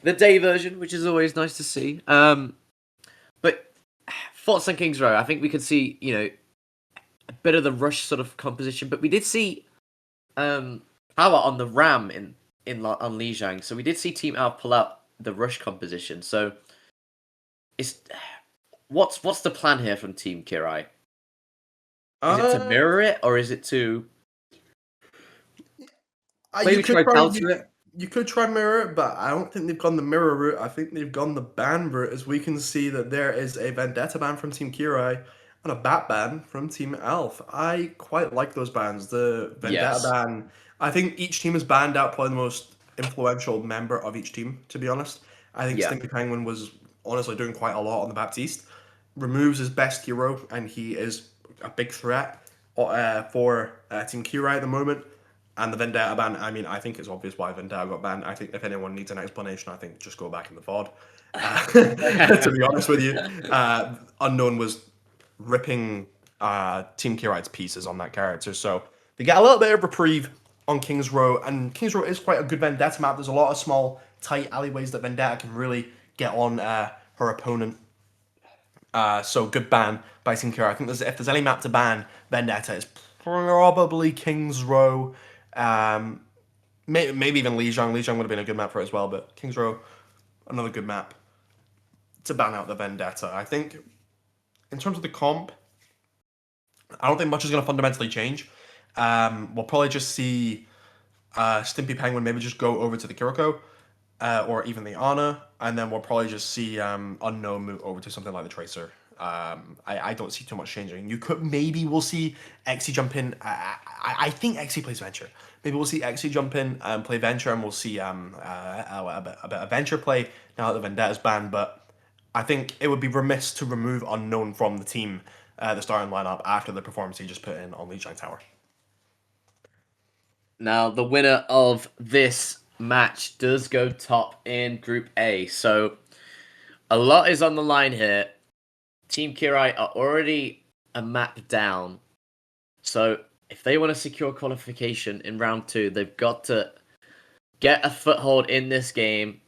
the day version, which is always nice to see. But thoughts on King's Row? I think we could see, a bit of the rush sort of composition, but we did see power on the Ram on Lijiang, so we did see Team Alf pull out the rush composition. So, what's the plan here from Team Kirai? Is it to mirror it, or is it to maybe try counter it? You could try mirror it, but I don't think they've gone the mirror route. I think they've gone the ban route, as we can see that there is a Vendetta ban from Team Kirai and a Bat ban from Team Alf. I quite like those bans. The Vendetta ban, I think each team has banned out probably the most influential member of each team, to be honest. I think Stimpy Penguin was honestly doing quite a lot on the Baptiste. Removes his best hero, and he is a big threat for Team Kirai at the moment. And the Vendetta ban, I mean, I think it's obvious why Vendetta got banned. I think if anyone needs an explanation, I think just go back in the VOD. To be honest with you, Unknown was ripping Team Kirai's pieces on that character. So they get a little bit of reprieve on King's Row. And King's Row is quite a good Vendetta map. There's a lot of small, tight alleyways that Vendetta can really get on her opponent. So good ban by Team Kirai. I think if there's any map to ban Vendetta, it's probably King's Row. Maybe even Lijiang. Lijiang would have been a good map for it as well, but King's Row, another good map to ban out the Vendetta. I think in terms of the comp, I don't think much is going to fundamentally change. We'll probably just see Stimpy Penguin maybe just go over to the Kiriko, or even the Ana, and then we'll probably just see Unknown move over to something like the Tracer. I don't see too much changing. We'll see Xe jump in. I think Xe plays Venture. Maybe we'll see Xe jump in and play Venture, and we'll see a bit of Venture play now that the Vendetta's banned. But I think it would be remiss to remove Unknown from the team, the starting lineup, after the performance he just put in on Lijiang Tower. Now, the winner of this match does go top in Group A. So, a lot is on the line here. Team Kirai are already a map down. So, if they want to secure qualification in round 2, they've got to get a foothold in this game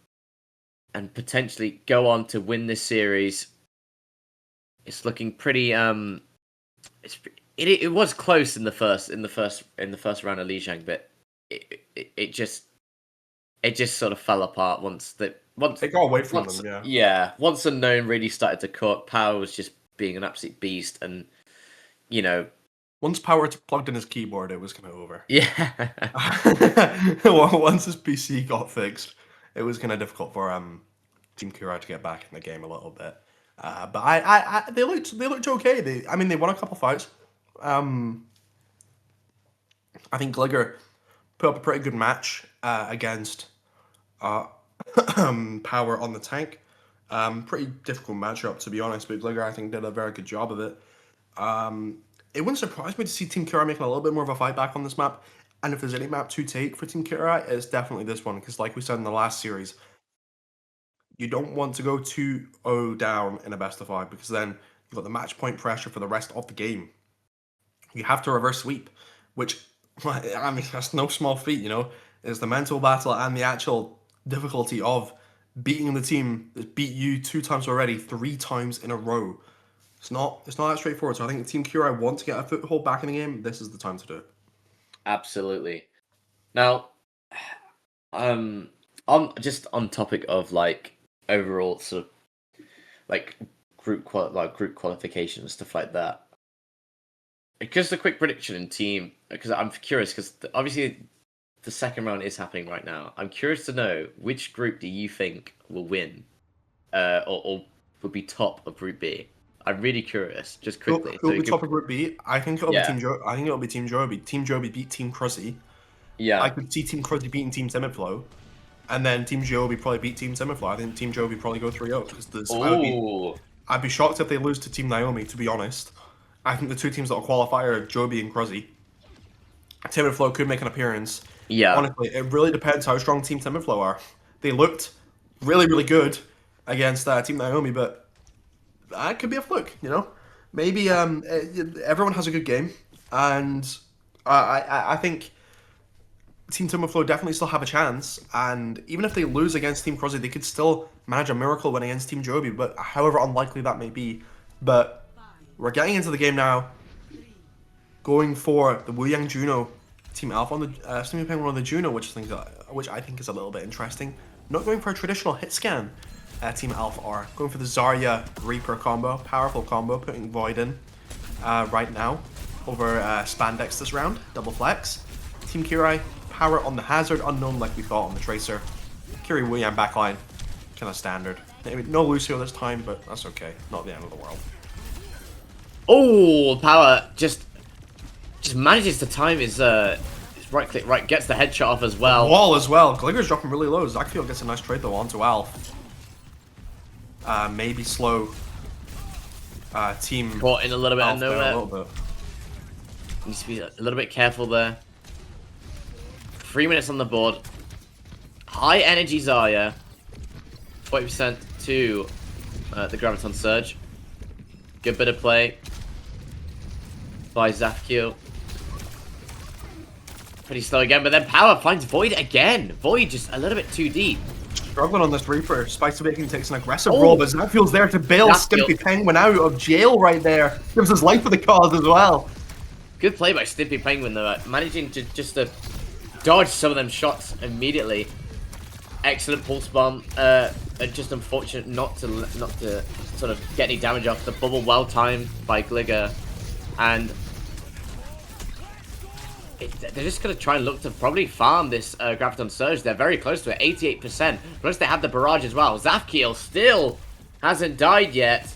and potentially go on to win this series. It's looking pretty it was close in the first round of Lijiang, but it just sort of fell apart once it got away from them. Yeah, once Unknown really started to cook, Power was just being an absolute beast, and once Power plugged in his keyboard, it was kind of over. Yeah. Once his PC got fixed, it was kind of difficult for Team Kirai to get back in the game a little bit. But they looked okay. They won a couple fights. I think Gligger put up a pretty good match against Power on the tank. Pretty difficult matchup, to be honest, but Gligger, I think, did a very good job of it. It wouldn't surprise me to see Team Kirai making a little bit more of a fight back on this map. And if there's any map to take for Team Kirai, it's definitely this one, because like we said in the last series, you don't want to go 2-0 down in a best of 5, because then you've got the match point pressure for the rest of the game. You have to reverse sweep, which, I mean, that's no small feat, It's the mental battle and the actual difficulty of beating the team that beat you 2 times already, 3 times in a row. It's not that straightforward. So I think Team Kirai want to get a foothold back in the game. This is the time to do it. Absolutely. Now, on topic of overall sort of group qualification and stuff like that. Just a quick prediction in team, because I'm curious, because obviously the second round is happening right now. I'm curious to know, which group do you think will win, or will be top of Group B? I'm really curious. Just quickly. Who'll be top of Group B? I think it'll be Team Joe. I think it'll be Team Joby. Team Joby beat Team Cruzzy. Yeah. I could see Team Cruzzy beating Team Semiflow, and then Team Joby probably beat Team Semiflow. I think Team Joby probably go 3-0 because I'd be shocked if they lose to Team Naomi. To be honest, I think the 2 teams that will qualify are Joby and Cruzzy. Semiflow could make an appearance. Yeah. Honestly, it really depends how strong Team Semiflow are. They looked really, really good against Team Naomi, but that could be a fluke, Maybe everyone has a good game, and I think Team Timberflow definitely still have a chance, and even if they lose against Team Crozzy, they could still manage a miracle win against Team Joby, but however unlikely that may be. But we're getting into the game now, going for the Wuyang Juno Team Alpha on the Steamy Penguin on the Juno, which I think is a little bit interesting. Not going for a traditional hit scan. Team Alpha are going for the Zarya Reaper combo, powerful combo, putting Void in right now over Spandex this round, double flex. Team Kirai, power on the Hazard, Unknown like we thought on the Tracer. Kirai Wuyang backline, kind of standard. Maybe no Lucio this time, but that's okay, not the end of the world. Oh, Power just manages to time his right click, right, gets the headshot off as well. The wall as well, Gligger's dropping really low. Zakfield gets a nice trade though onto Alf. Maybe slow team caught in a little bit of nowhere. A little bit. Needs to be a little bit careful there. 3 minutes on the board. High energy Zarya. 40% to the Graviton Surge. Good bit of play by Zafkiel. Pretty slow again, but then Power finds Void again. Void just a little bit too deep. Struggling on this Reaper. Spikes Awakening takes an aggressive roll, but Zafkiel's there to bail Stimpy Penguin out of jail right there. Gives his life for the cause as well. Good play by Stimpy Penguin though, managing to just dodge some of them shots immediately. Excellent pulse bomb. Just unfortunate not to sort of get any damage off. The bubble well timed by Gligger, and they're just going to try and look to probably farm this Graviton Surge. They're very close to it, 88%. Plus they have the barrage as well. Zafkiel still hasn't died yet.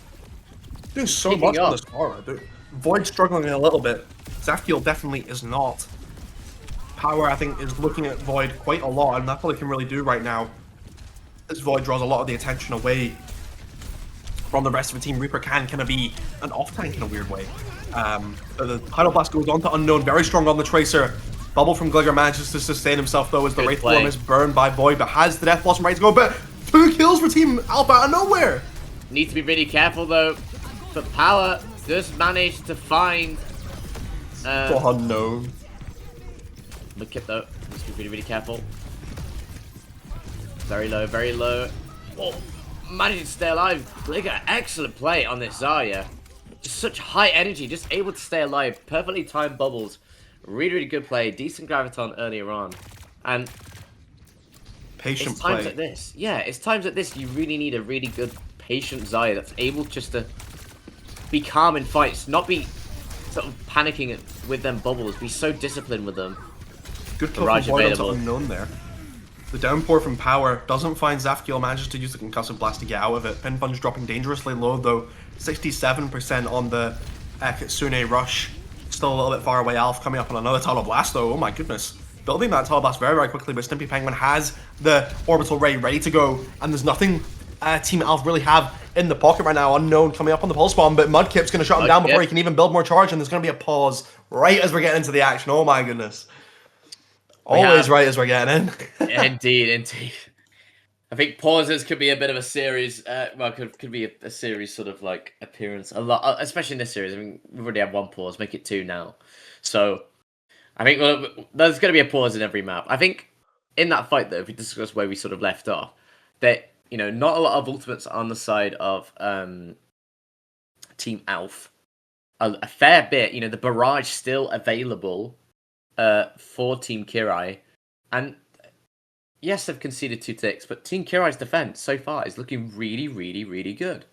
Doing so much on this aura. Void struggling a little bit. Zafkiel definitely is not. Power, I think, is looking at Void quite a lot, and that's all he can really do right now. As Void draws a lot of the attention away from the rest of the team. Reaper can kind of be an off-tank in a weird way. But the Tidal Blast goes on to Unknown, very strong on the Tracer. Bubble from Gligger manages to sustain himself though as the Wraith Form is burned by Void, but has the Death Blossom ready to go. But 2 kills for Team Alpha out of nowhere! Need to be really careful though. But Power just managed to find Unknown. Look at though. Needs to be really, really careful. Very low, very low. Oh, managed to stay alive. Gligger, excellent play on this Zarya. Just such high energy, just able to stay alive. Perfectly timed bubbles. Really, really good play. Decent graviton earlier on. And patient it's times play. like this. Yeah, it's times like this you really need a really good patient Zarya that's able just to be calm in fights, not be sort of panicking with them bubbles, be so disciplined with them. Good kill from Void onto Unknown there. The downpour from Power doesn't find Zafkiel, manages to use the Concussive Blast to get out of it. Pinfun's dropping dangerously low though, 67% on the Kitsune Rush. Still a little bit far away. Alf coming up on another Tidal Blast though, oh my goodness. Building that Tidal Blast very, very quickly, but Stimpy Penguin has the Orbital Ray ready to go, and there's nothing Team Alf really have in the pocket right now. Unknown coming up on the Pulse Bomb, but Mudkip's going to shut him down before he can even build more charge, and there's going to be a pause right as we're getting into the action. Oh my goodness. Always right as we're getting in. Indeed, indeed. I think pauses could be a bit of a series. Well, could be a series sort of like appearance. A lot, especially in this series. I mean, we've already had 1 pause, make it 2 now. So, I think there's going to be a pause in every map. I think in that fight though, if we discuss where we sort of left off, that not a lot of ultimates on the side of Team Alf. A fair bit. The barrage still available. For Team Kirai, and yes, they've conceded 2 ticks, but Team Kirai's defense so far is looking really, really, really good.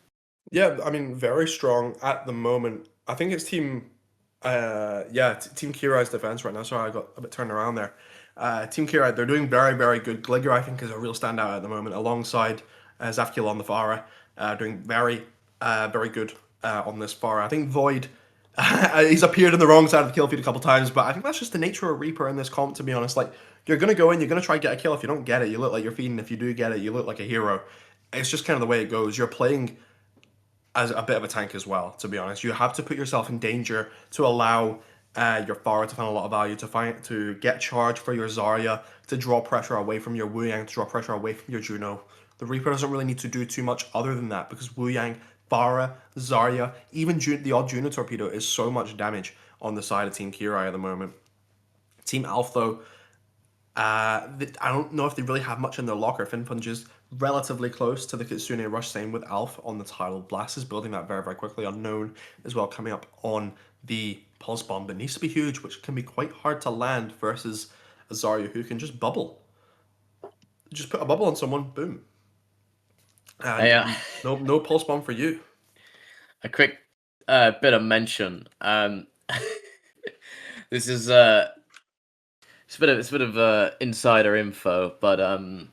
Yeah, I mean, very strong at the moment. I think it's Team Kirai's defense right now. Sorry, I got a bit turned around there. Team Kirai, they're doing very, very good. Gligger, I think, is a real standout at the moment, alongside Zafkiel on the Pharah, doing very, very good on this Pharah. I think Void. He's appeared on the wrong side of the kill feed a couple times, but I think that's just the nature of Reaper in this comp, to be honest. Like, you're going to go in, you're going to try to get a kill. If you don't get it, you look like you're feeding. If you do get it, you look like a hero. It's just kind of the way it goes. You're playing as a bit of a tank as well, to be honest. You have to put yourself in danger to allow your Pharah to find a lot of value, to get charge for your Zarya, to draw pressure away from your Wu Yang, to draw pressure away from your Juno. The Reaper doesn't really need to do too much other than that, because Wu Yang, Pharah, Zarya, even the odd Juno Torpedo is so much damage on the side of Team Kirai at the moment. Team Alf, though, I don't know if they really have much in their locker. Finpunch is relatively close to the Kitsune Rush, same with Alf on the Tidal Blast, is building that very, very quickly. Unknown as well coming up on the Pulse Bomb, but needs to be huge, which can be quite hard to land versus a Zarya who can just bubble. Just put a bubble on someone, boom. No Pulse Bomb for you. A quick bit of mention. This is it's a bit of insider info, but I'm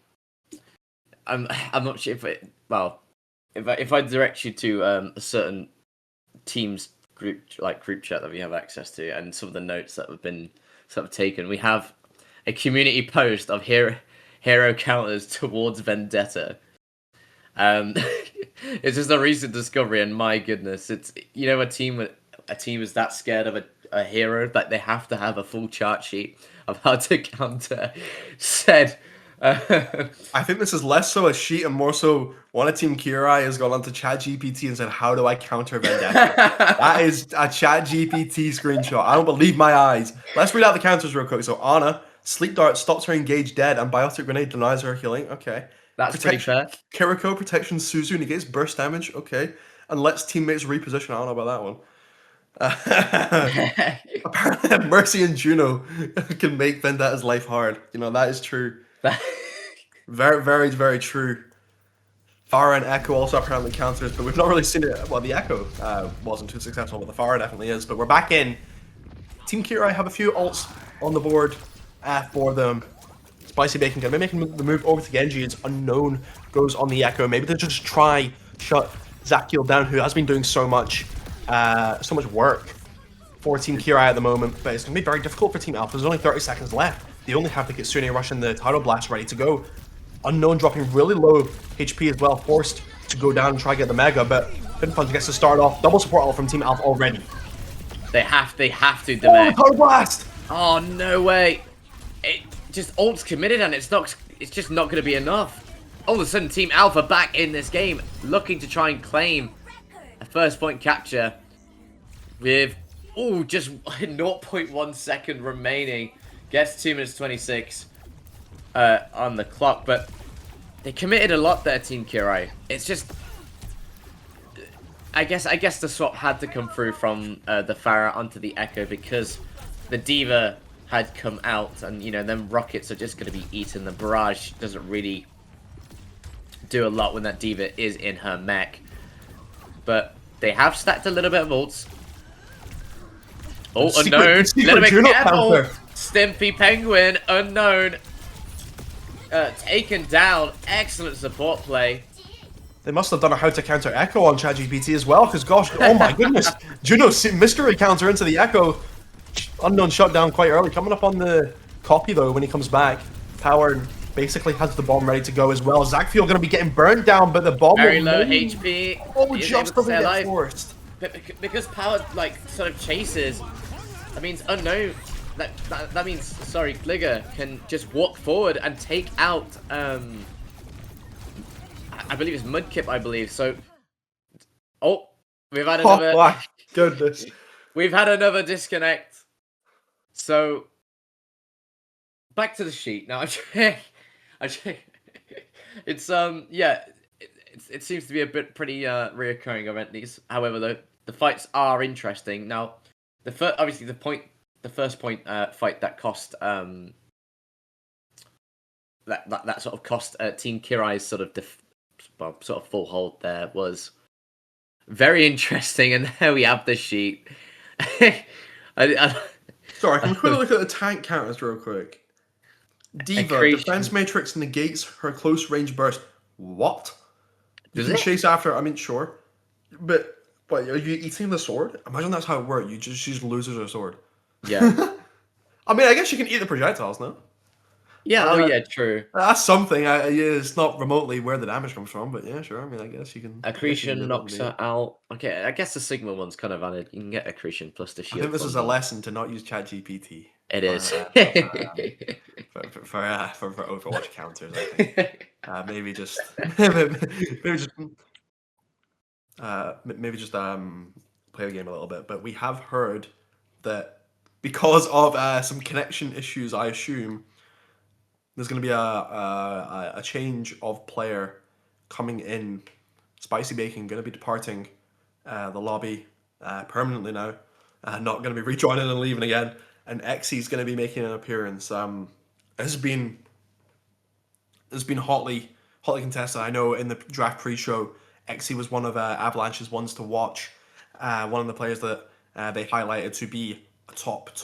not sure if I direct you to a certain team's group chat that we have access to, and some of the notes that have been sort of taken, we have a community post of hero counters towards Vendetta. It's just a recent discovery, and my goodness, it's a team is that scared of a hero that they have to have a full chart sheet of how to counter said. I think this is less so a sheet and more so one of Team Kirai has gone onto ChatGPT and said, "How do I counter Vendetta?" That is a ChatGPT screenshot. I don't believe my eyes. Let's read out the counters real quick. So Ana, Sleep Dart stops her engaged dead, and Biotic Grenade denies her healing. Okay. That's pretty fair. Kiriko Protection Suzu negates burst damage. Okay. And lets teammates reposition. I don't know about that one. Apparently Mercy and Juno can make Vendetta's life hard. That is true. Very, very, very true. Pharah and Echo also apparently counters, but we've not really seen it. Well, the Echo wasn't too successful, but the Pharah definitely is. But we're back in. Team Kirai have a few ults on the board for them. Spicy Bacon going to be making the move over to Genji. It's Unknown goes on the Echo. Maybe they'll just try shut Zafkiel down, who has been doing so much work for Team Kirai at the moment. But it's going to be very difficult for Team Alpha. There's only 30 seconds left. They only have the Kitsune Rush and the Tidal Blast ready to go. Unknown dropping really low HP as well, forced to go down and try to get the Mega, but Finfunge gets to start off. Double support ult from Team Alpha already. They have to Oh, demand. Power Blast! Oh, no way. It just ult's committed and it's just not going to be enough. All of a sudden, Team Alpha back in this game, looking to try and claim a first point capture with, just 0.1 second remaining. Gets 2 minutes 26 on the clock, but they committed a lot there, Team Kirai. It's just, I guess the swap had to come through from the Pharah onto the Echo because the D.Va had come out, and them rockets are just going to be eaten. The barrage doesn't really do a lot when that D.Va is in her mech, but they have stacked a little bit of ults. Oh, unknown. Little bit careful. Stimpy Penguin, unknown. Taken down. Excellent support play. They must have done a how to counter Echo on ChatGPT as well, because gosh, oh my goodness. Juno mystery counter into the Echo. Unknown shut down quite early. Coming up on the copy though when he comes back. Power basically has the bomb ready to go as well. Zackfield going to be getting burned down, but the bomb very low HP. Oh, just doesn't get forced. Because Power sort of chases. That means unknown. That means Gligger can just walk forward and take out. I believe it's Mudkip. I believe so. Oh, we've had another. Oh my goodness. We've had another disconnect. So back to the sheet now. It's yeah. It seems to be a bit pretty reoccurring event these. However, the fights are interesting. Now, obviously the first point fight that cost that sort of cost Team Kirai's sort of full hold there was very interesting, and there we have the sheet. Sorry, can we quickly look at the tank counters real quick? D.Va, defense matrix negates her close range burst. What? You can chase after, I mean, sure. But, what, are you eating the sword? Imagine that's how it works. She just loses her sword. Yeah. I mean, I guess you can eat the projectiles, no? Yeah, yeah, true. That's something. Yeah, it's not remotely where the damage comes from, but yeah, sure. I mean, I guess you can... Accretion knocks her out. Okay, I guess the Sigma one's kind of valid. You can get Accretion plus the shield. I think this is a lesson to not use ChatGPT. It is. For Overwatch counters, I think. Maybe just play the game a little bit. But we have heard that because of some connection issues, I assume there's going to be a change of player coming in. Spicy Bacon going to be departing the lobby permanently now. Not going to be rejoining and leaving again. And Xy's going to be making an appearance. It's been hotly contested. I know in the draft pre-show, Xy was one of Avalanche's ones to watch. One of the players that they highlighted to be a top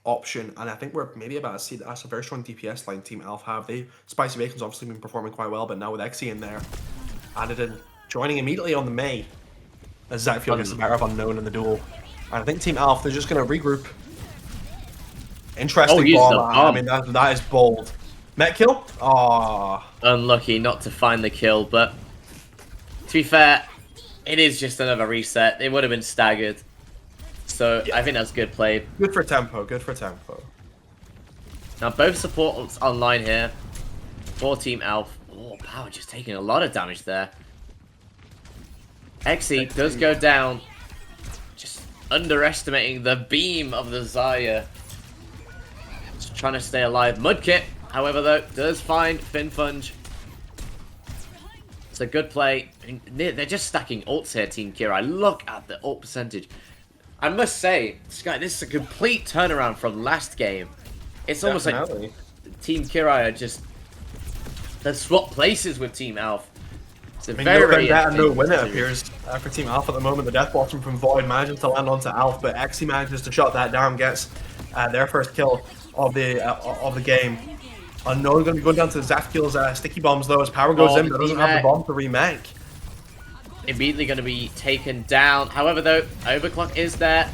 option. And I think we're maybe about to see that's a very strong DPS line Team Alpha have. Spicy Bacon's obviously been performing quite well, but now with Xy in there, added in, joining immediately on the May, as Zackfield gets the better of Unknown in the duel. And I think Team Alpha, they're just going to regroup. Interesting bomb. I mean, that is bold. Met kill? Ah, unlucky not to find the kill, but to be fair, it is just another reset. It would have been staggered. So yeah. I think that's good play. Good for tempo, good for tempo. Now both supports online here for Team Alpha. Oh, Power just taking a lot of damage there. Xy does go down. Just underestimating the beam of the Zarya. Just trying to stay alive. Mudkip, however, though, does find Finfunge. It's a good play. They're just stacking ults here, Team Kirai. Look at the ult percentage. I must say, Sky, this is a complete turnaround from last game. It's almost like Team Kirai are just... They've swapped places with Team Alpha. It's a no win it appears for Team Alpha at the moment. The death bottom from Void manages to land onto Alpha, but Xy manages to shut that down, gets their first kill of the game. Unknown going to be going down to Zackfield's sticky bombs though, as Power goes in, but doesn't have the bomb to remake. Immediately going to be taken down. However, though, Overclock is there.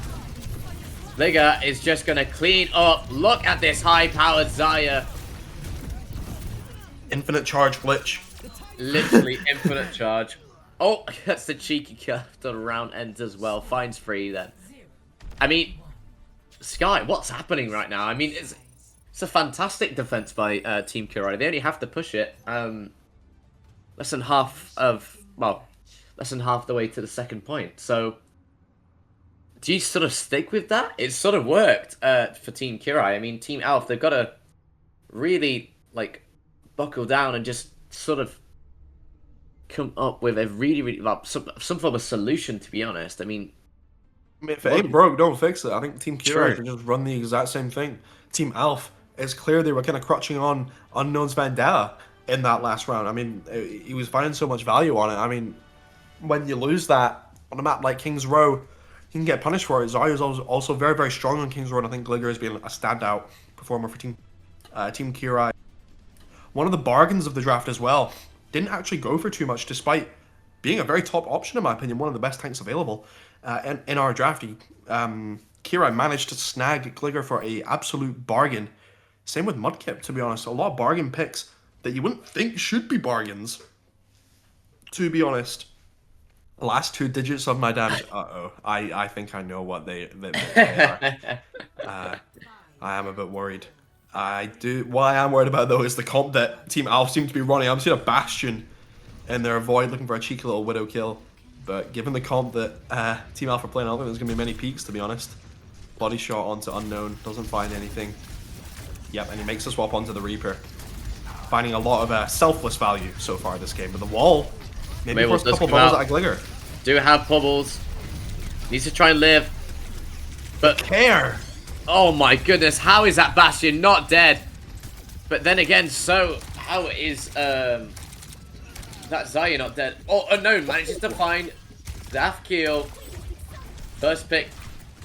Liga is just going to clean up. Look at this high-powered Zarya. Infinite charge glitch. Literally infinite charge. Oh, that's the cheeky cut on round ends as well. Finds free then. I mean, Sky, what's happening right now? I mean, it's a fantastic defense by Team Kirai. They only have to push it less than half the way to the second point. So, do you sort of stick with that? It sort of worked for Team Kirai. I mean, Team Alf, they've got to really like buckle down and just sort of come up with a really some form of solution. To be honest, I mean, If it ain't broke, don't fix it. I think Team Kirai can just run the exact same thing. Team Alf, it's clear they were kind of crutching on Unknown's Vendetta in that last round. I mean, he was finding so much value on it. I mean, when you lose that on a map like King's Row, you can get punished for it. Zarya's also very, very strong on King's Row, and I think Gligger has been a standout performer for Team Kirai. One of the bargains of the draft as well. Didn't actually go for too much, despite being a very top option, in my opinion. One of the best tanks available in our draft. Kirai managed to snag Gligger for a absolute bargain. Same with Mudkip, to be honest. A lot of bargain picks that you wouldn't think should be bargains, to be honest. Last 2 digits of my damage. I think I know what they are. I am a bit worried. What I am worried about, though, is the comp that Team Alf seem to be running. I'm seeing a Bastion in their Void looking for a cheeky little Widow kill. But given the comp that Team Alf are playing, I don't think there's going to be many peaks, to be honest. Body shot onto Unknown, doesn't find anything. Yep, and he makes a swap onto the Reaper. Finding a lot of selfless value so far this game. But the wall, maybe force a couple bubbles at Gligger. Do have bubbles. Needs to try and live. But care. Oh my goodness, how is that Bastion not dead? But then again, so how is that Zarya not dead? Oh, Unknown manages to find Zafkiel. First pick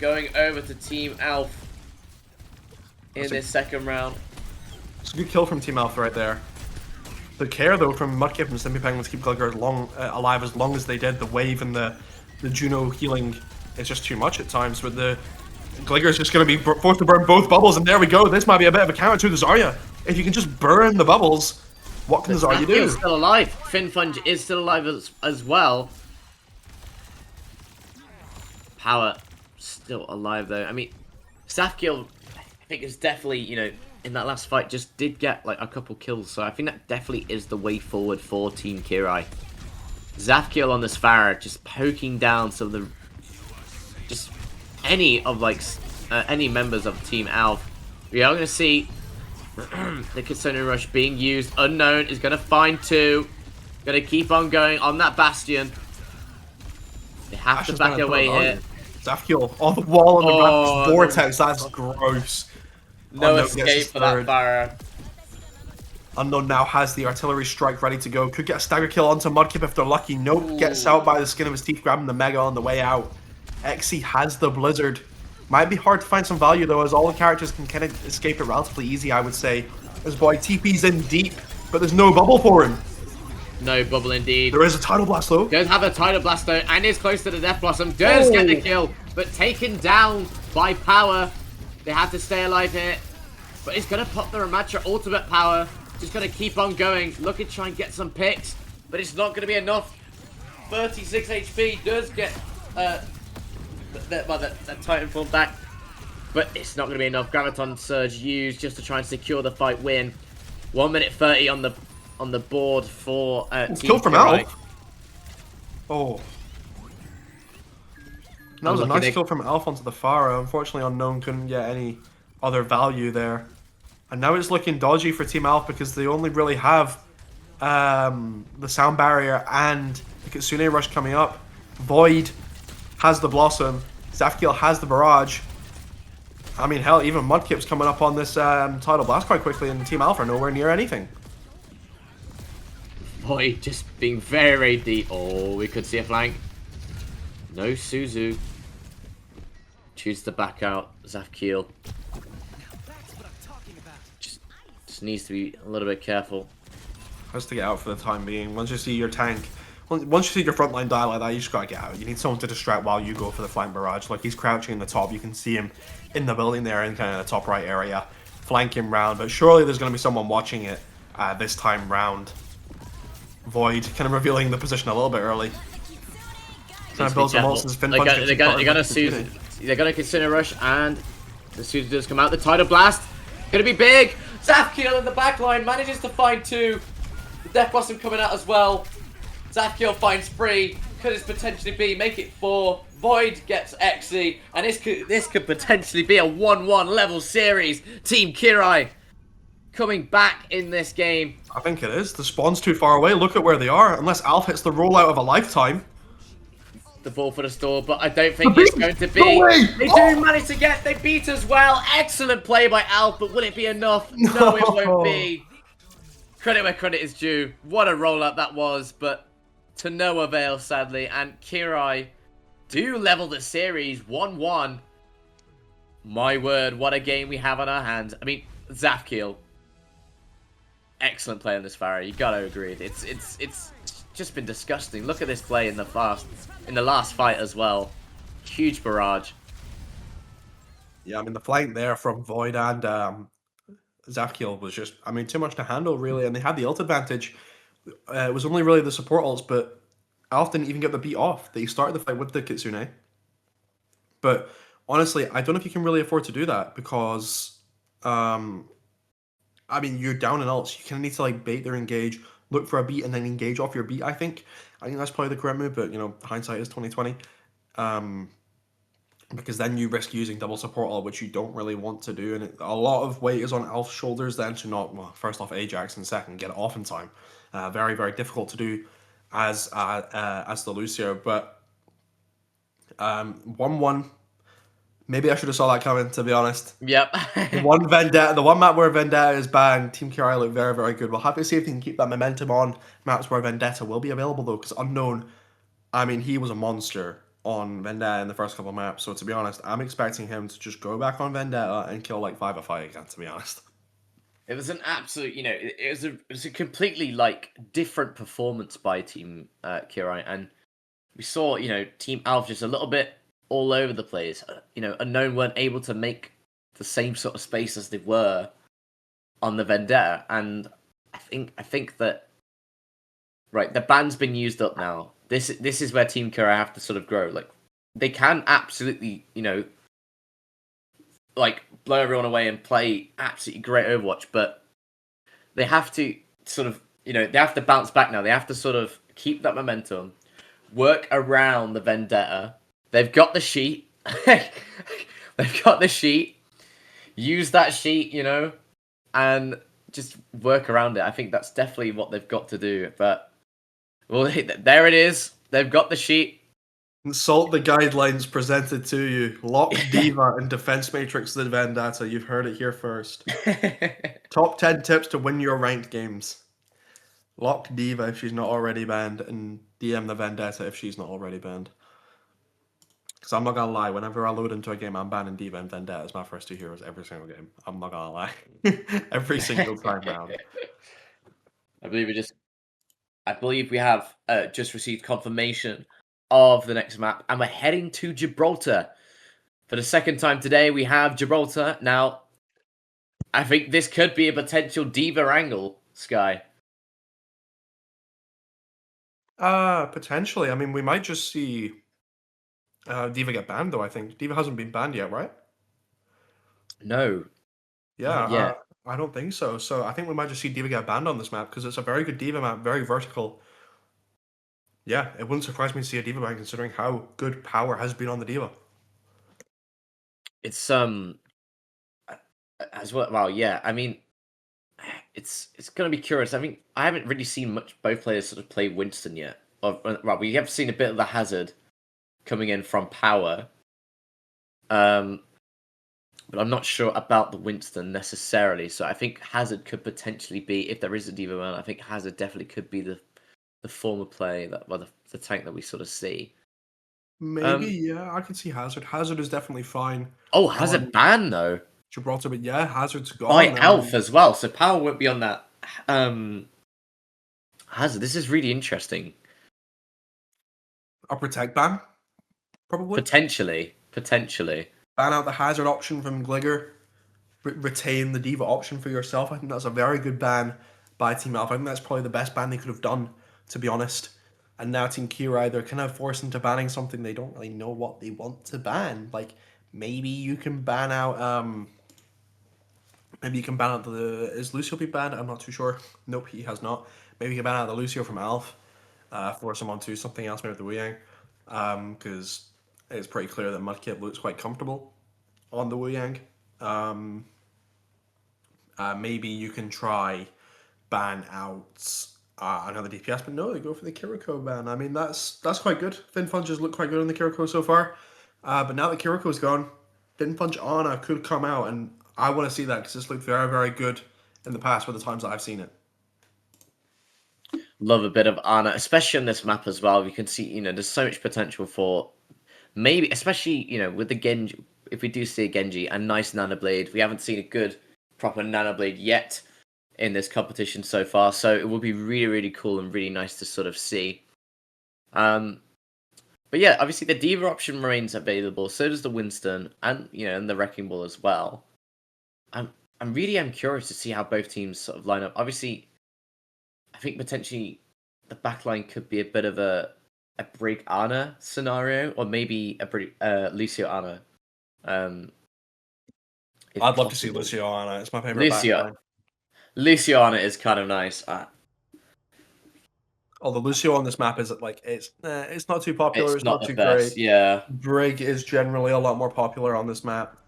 going over to Team Alf in this second round. It's a good kill from Team Alpha right there. The care, though, from Mudkip and Stimpy Penguins keep Gligger alive as long as they did. The wave and the Juno healing is just too much at times. But the Gligger's just going to be forced to burn both bubbles, and there we go. This might be a bit of a counter to the Zarya. If you can just burn the bubbles, what can the Zarya do? He's still alive. Finfunge is still alive as well. Power still alive, though. I mean, Zafkiel, I think, is definitely, you know, in that last fight, just did get like a couple kills, so I think that definitely is the way forward for Team Kirai. Zafkiel on this Pharah, just poking down some of the, just any of like any members of Team Alf. We are going to see the Kitsune Rush being used. Unknown is going to find 2. Going to keep on going on that Bastion. They have to back away here. Zafkiel on the wall on the Vortex. That's gross. No escape for that Pharah. Unknown now has the artillery strike ready to go. Could get a stagger kill onto Mudkip if they're lucky. Nope, gets out by the skin of his teeth, grabbing the Mega on the way out. Xe has the Blizzard. Might be hard to find some value, though, as all the characters can kind of escape it relatively easy, I would say. This boy TP's in deep, but there's no bubble for him. No bubble indeed. There is a Tidal Blast, though. Does have a Tidal Blast, though, and is close to the Death Blossom. Does get the kill, but taken down by Power. They have to stay alive here. But he's going to pop the Ramattra ultimate Power. Just going to keep on going. Looking to try and get some picks. But it's not going to be enough. 36 HP does get that Titanfall back. But it's not going to be enough. Graviton Surge used just to try and secure the fight win. 1 minute 30 on the board for Team kill from Alf. Oh. That was a nice kill from Alf onto the Pharah. Unfortunately, Unknown couldn't get any other value there. And now it's looking dodgy for Team Alf because they only really have the Sound Barrier and the Kitsune Rush coming up. Void has the Blossom. Zafkiel has the Barrage. I mean, hell, even Mudkip's coming up on this Tidal Blast quite quickly, and Team Alpha are nowhere near anything. Void just being very, very deep. Oh, we could see a flank. No Suzu. Choose to back out. Zafkiel. Just needs to be a little bit careful. Has to get out for the time being. Once you see your tank, once you see your frontline die like that, you just gotta get out. You need someone to distract while you go for the flank barrage. Like, he's crouching in the top. You can see him in the building there in kind of the top right area, flanking round. But surely there's gonna be someone watching it this time round. Void kind of revealing the position a little bit early. Trying to build some ults. They're gonna consider rush, and the Suda does come out. The tidal blast gonna be big. Zafkiel in the back line manages to find 2. The Death Blossom coming out as well. Zafkiel finds 3. Could this potentially be make it 4? Void gets Exy, and this could potentially be a 1-1 level series. Team Kirai coming back in this game. I think it is. The spawn's too far away. Look at where they are. Unless Alf hits the rollout of a lifetime. The ball for the store, but I don't think it's going to be. They do manage to get. They beat as well. Excellent play by Alf, but will it be enough? No, it won't be. Credit where credit is due. What a rollout that was, but to no avail, sadly. And Kirai do level the series 1-1. My word, what a game we have on our hands. I mean, Zafkiel. Excellent play on this Pharah. You gotta agree. It's just been disgusting. Look at this play in the last fight as well. Huge barrage. Yeah, I mean the flank there from Void and Zafkiel was just, I mean, too much to handle really, and they had the ult advantage. It was only really the support ults, but Alf didn't even get the beat off. They started the fight with the Kitsune. But honestly, I don't know if you can really afford to do that because, I mean, you're down in ults. You kind of need to like bait their engage, look for a beat, and then engage off your beat. I think that's probably the correct move. But you know, hindsight is 20/20. Because then you risk using double support ult, which you don't really want to do, and a lot of weight is on Alf's shoulders then to not, well, first off Ajax and second get it off in time. Very, very difficult to do as the Lucio, but 1-1. Maybe I should have saw that coming, to be honest. Yep. The one map where Vendetta is banned, Team Kirai look very, very good. We'll have to see if they can keep that momentum on maps where Vendetta will be available though, because Unknown, I mean, he was a monster on Vendetta in the first couple of maps. So to be honest, I'm expecting him to just go back on Vendetta and kill like 5 or 5 again, to be honest. It was an absolute, you know, it was a completely like different performance by Team Kirai, and we saw, you know, Team Alpha just a little bit all over the place. You know, Unknown weren't able to make the same sort of space as they were on the Vendetta, and I think that right, the ban's been used up now. This is where Team Kirai have to sort of grow. Like, they can absolutely, you know, like blow everyone away and play absolutely great Overwatch, but they have to sort of, you know, they have to bounce back now. They have to sort of keep that momentum, work around the Vendetta. They've got the sheet. They've got the sheet. Use that sheet, you know, and just work around it. I think that's definitely what they've got to do. But, well, there it is. They've got the sheet. Consult the guidelines presented to you. Lock D.Va and Defense Matrix the Vendetta. You've heard it here first. Top 10 tips to win your ranked games. Lock D.Va if she's not already banned, and DM the Vendetta if she's not already banned. Because I'm not going to lie, whenever I load into a game, I'm banning D.Va and Vendetta as my first 2 heroes every single game. I'm not going to lie. Every single time round. I believe we have just received confirmation of the next map, and we're heading to Gibraltar. For the second time today, we have Gibraltar. Now, I think this could be a potential D.Va angle, Sky. Potentially. I mean, we might just see D.Va get banned, though, I think. D.Va hasn't been banned yet, right? No. Yeah, I don't think so. So I think we might just see D.Va get banned on this map, because it's a very good D.Va map, very vertical. Yeah, it wouldn't surprise me to see a D.Va ban considering how good power has been on the D.Va. It's as well. Well, yeah. I mean, it's gonna be curious. I mean, I haven't really seen both players sort of play Winston yet. Well, we have seen a bit of the Hazard coming in from power. But I'm not sure about the Winston necessarily. So I think Hazard could potentially be, if there is a D.Va ban, I think Hazard definitely could be the former play that, well, the tank that we sort of see. Maybe, yeah, I can see Hazard. Hazard is definitely fine. Oh, Hazard ban though. Gibraltar, but yeah, Hazard's gone. By Elf as well, so power won't be on that. Hazard, this is really interesting. A protect ban, probably. Potentially. Ban out the Hazard option from Gligger. Retain the D.Va option for yourself. I think that's a very good ban. by Team Alpha. I think that's probably the best ban they could have done, to be honest. And now Team Kirai, they're kind of forced into banning something they don't really know what they want to ban. Like, maybe you can ban out, maybe you can ban out the... Is Lucio be banned? I'm not too sure. Nope, he has not. Maybe you can ban out the Lucio from Alf, force him onto something else, maybe with the Wu Yang. Because it's pretty clear that Mudkip looks quite comfortable on the Wu Yang. Maybe you can try ban out another DPS, but no, they go for the Kiriko ban. I mean, that's quite good. Finfunge has looked quite good on the Kiriko so far. But now that Kiriko's gone, Finfunge Ana could come out, and I want to see that because it's looked very, very good in the past with the times that I've seen it. Love a bit of Ana, especially on this map as well. You can see, you know, there's so much potential for maybe, especially, you know, with the Genji. If we do see a Genji, a nice Nano Blade, we haven't seen a good, proper Nano Blade yet in this competition so far. So it will be really, really cool and really nice to sort of see. But yeah, obviously the Diva option remains available. So does the Winston, and you know, and the Wrecking Ball as well. I'm really curious to see how both teams sort of line up. Obviously, I think potentially the backline could be a bit of a Brig Ana scenario, or maybe a Lucio Ana. I'd love to see Lucio Ana. It's my favorite backline. Lucio Ana is kind of nice. Although Lucio on this map is like it's not too popular. It's not too best, great. Yeah. Brig is generally a lot more popular on this map.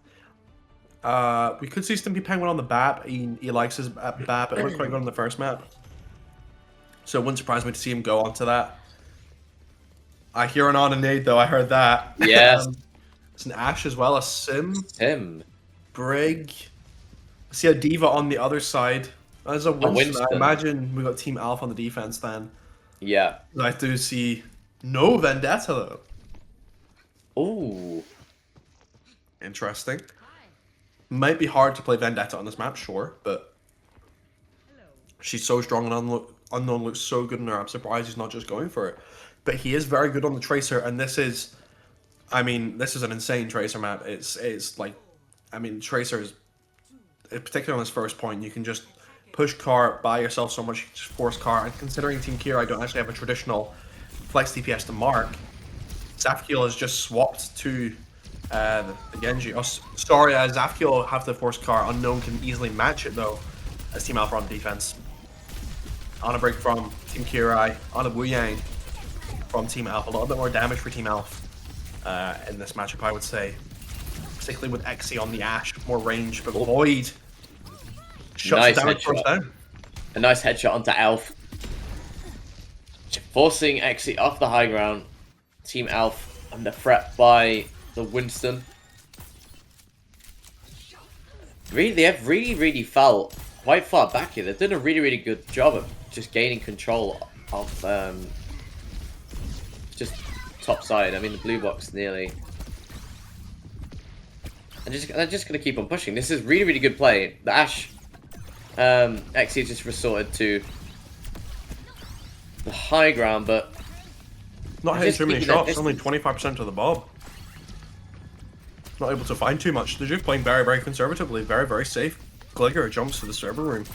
We could see Stimpy Penguin on the BAP. He likes his BAP. It looked quite good on the first map. So it wouldn't surprise me to see him go onto that. I hear an on and nade though. I heard that. Yes. It's an Ashe as well. A Sim. Brig. I see a Diva on the other side. As a Winston. I imagine we got Team Alpha on the defense then. Yeah. I do see no Vendetta though. Ooh. Interesting. Might be hard to play Vendetta on this map, sure, but she's so strong and Unknown looks so good in her. I'm surprised he's not just going for it. But he is very good on the Tracer, and this is, I mean, this is an insane Tracer map. It's like, I mean, Tracer is, particularly on this first point, you can just push car by yourself so much, you can just force car. And considering Team Kirai don't actually have a traditional flex DPS to mark, Zafkiel has just swapped to the Genji. Oh, sorry, Zafkiel have to force car. Unknown can easily match it though, as Team Alpha on defense. On a break from Team Kirai, on a Wu Yang from Team Alpha. A little bit more damage for Team Alpha in this matchup, I would say. Particularly with Xe on the Ashe, more range, but Void shuts Nice down headshot. first down. A nice headshot onto Elf. Forcing Xe off the high ground. Team Elf under threat by the Winston. Really, they have really fell quite far back here. They've done a really good job of just gaining control of just top side. I mean, the blue box nearly. And they're just going to keep on pushing. This is really good play. The Ashe, Xe just resorted to the high ground, but not hitting too many shots. Only 25% of the bob. Not able to find too much. They're just playing very conservatively, very safe. Gligger jumps to the server room.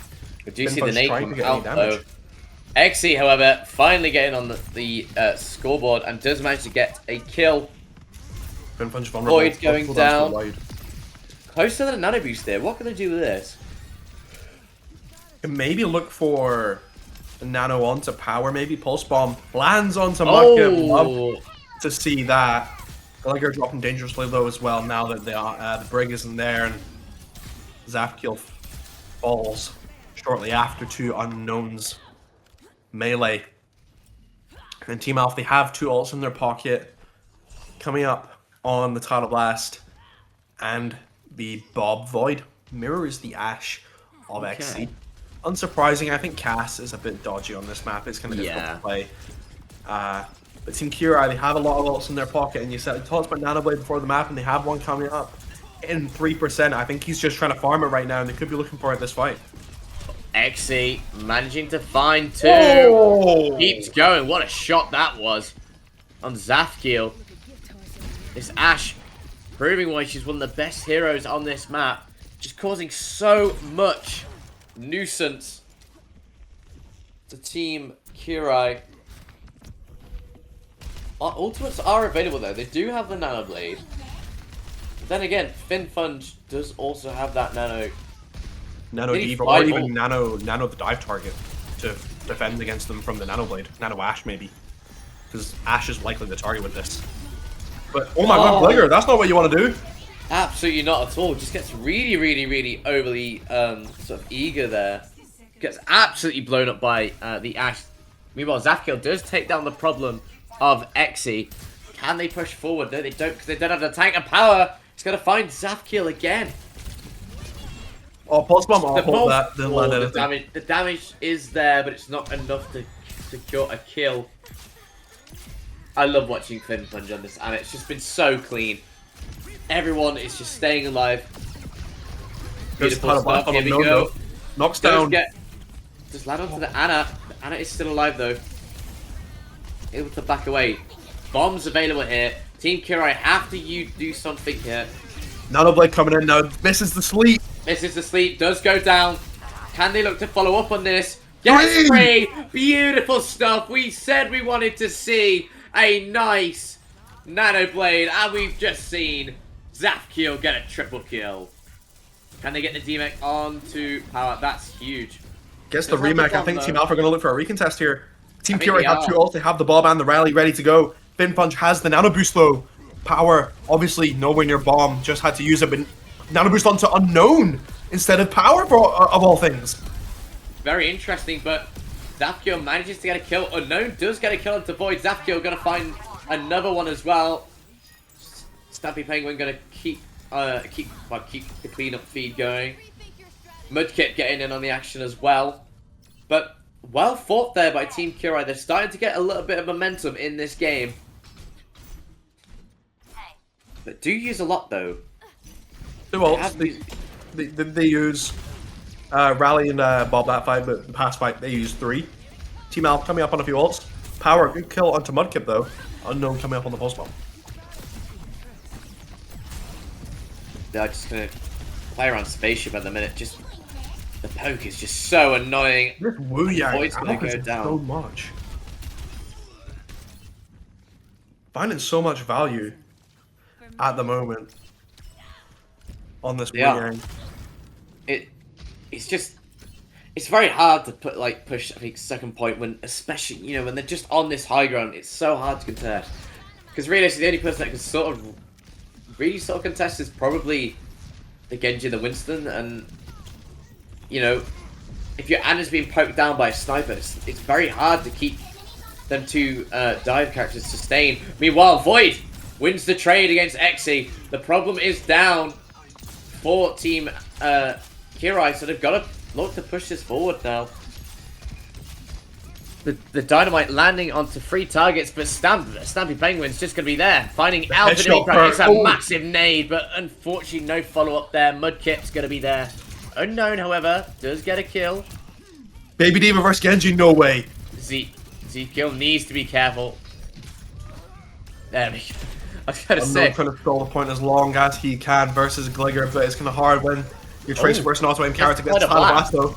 We do see the nade come out though. Xe, however, finally getting on the scoreboard and does manage to get a kill. Void going down. Close to the nano boost there. What can they do with this? Maybe look for nano onto power. Maybe pulse bomb lands onto Mudkip. Love to see that. Gallagher dropping dangerously low as well now that the Brig isn't there, and Zafkiel falls shortly after two Unknowns melee. And Team Alpha, they have two ults in their pocket coming up on the Title Blast, and the Bob Void mirrors the Ashe of Xe. Unsurprising, I think Cass is a bit dodgy on this map. It's kind of difficult to play. But Team Kirai, they have a lot of ults in their pocket, and you said talked about Nano Blade before the map, and they have one coming up in 3%. I think he's just trying to farm it right now, and they could be looking for it this fight. Xe managing to find two. Oh! Keeps going. What a shot that was on Zafkiel. This Ashe proving why she's one of the best heroes on this map, just causing so much nuisance to Team Kirai. Ultimates are available though. They do have the Nano Blade. But then again, Finfunge does also have that Nano Diva, or even Nano the dive target to defend against them from the Nano Blade. Nano Ash maybe. Because Ash is likely the target with this. But oh my god, Gligger, that's not what you want to do. Absolutely not at all. Just gets really overly sort of eager there. Gets absolutely blown up by the Ash. Meanwhile, Zafkiel does take down the problem of Exy. Can they push forward? No, they don't, because they don't have the tank and power. He's going to find Zafkiel again. Oh, Pulse Bomb, I'll hold that. Didn't land anything. The damage is there, but it's not enough to secure a kill. I love watching Finfunge on this, and it's just been so clean. Everyone is just staying alive. Beautiful stuff. Here we go. Knocks down. Just land onto the Ana. The Ana is still alive though. Able to back away. Bombs available here. Team Kirai have to do something here. Nano Blade coming in now. Misses the sleep. Misses the sleep. Does go down. Can they look to follow up on this? Yes, free. Beautiful stuff. We said we wanted to see a nice Nano Blade, and we've just seen Zafkiel get a triple kill. Can they get the DMAC onto power? That's huge. Guess the remake. I think Team Alpha are going to look for a recontest here. Team Kirai have two ults. They have the Bob and the Rally ready to go. Finfunge has the Nano Boost though. Power, obviously nowhere near Bomb. Just had to use it, but Nano Boost onto Unknown instead of Power of all things. Very interesting, but Zafkiel manages to get a kill. Unknown does get a kill into Void. Zafkiel going to find another one as well. Stampy Penguin going to keep the cleanup feed going. Mudkip getting in on the action as well. But well fought there by Team Kirai. They're starting to get a little bit of momentum in this game. But do use a lot though. Two ults. They use Rally and Bob that fight, but the past fight they used 3. Team Alpha coming up on a few ults. Power, good kill onto Mudkip though. Unknown coming up on the Pulse Bomb. They're just gonna play around Spaceship at the minute. Just the poke is just so annoying. This Wu Yang Void's gonna go down so much. Finding so much value at the moment on this Wu Yang. It's very hard to push I think second point when, especially when they're just on this high ground. It's so hard to contest because realistically the only person that can really contest is probably the Genji, the Winston, and if your Ana's being poked down by a sniper, it's very hard to keep them two dive characters sustained. Meanwhile, Void wins the trade against Exy. The problem is down for Team Kirai, so they've got to look to push this forward now. The Dynamite landing onto 3 targets, but Stampy Penguin's just going to be there. Finding Alpha. It's a massive nade, but unfortunately no follow-up there. Mudkip's going to be there. Unknown, however, does get a kill. Baby Diva versus Genji, no way. Zafkiel needs to be careful. There we go. I was going to say. I'm trying to stall the point as long as he can versus Gligger, but it's kind of hard when your Tracer versus an auto-aim character gets the final blast though.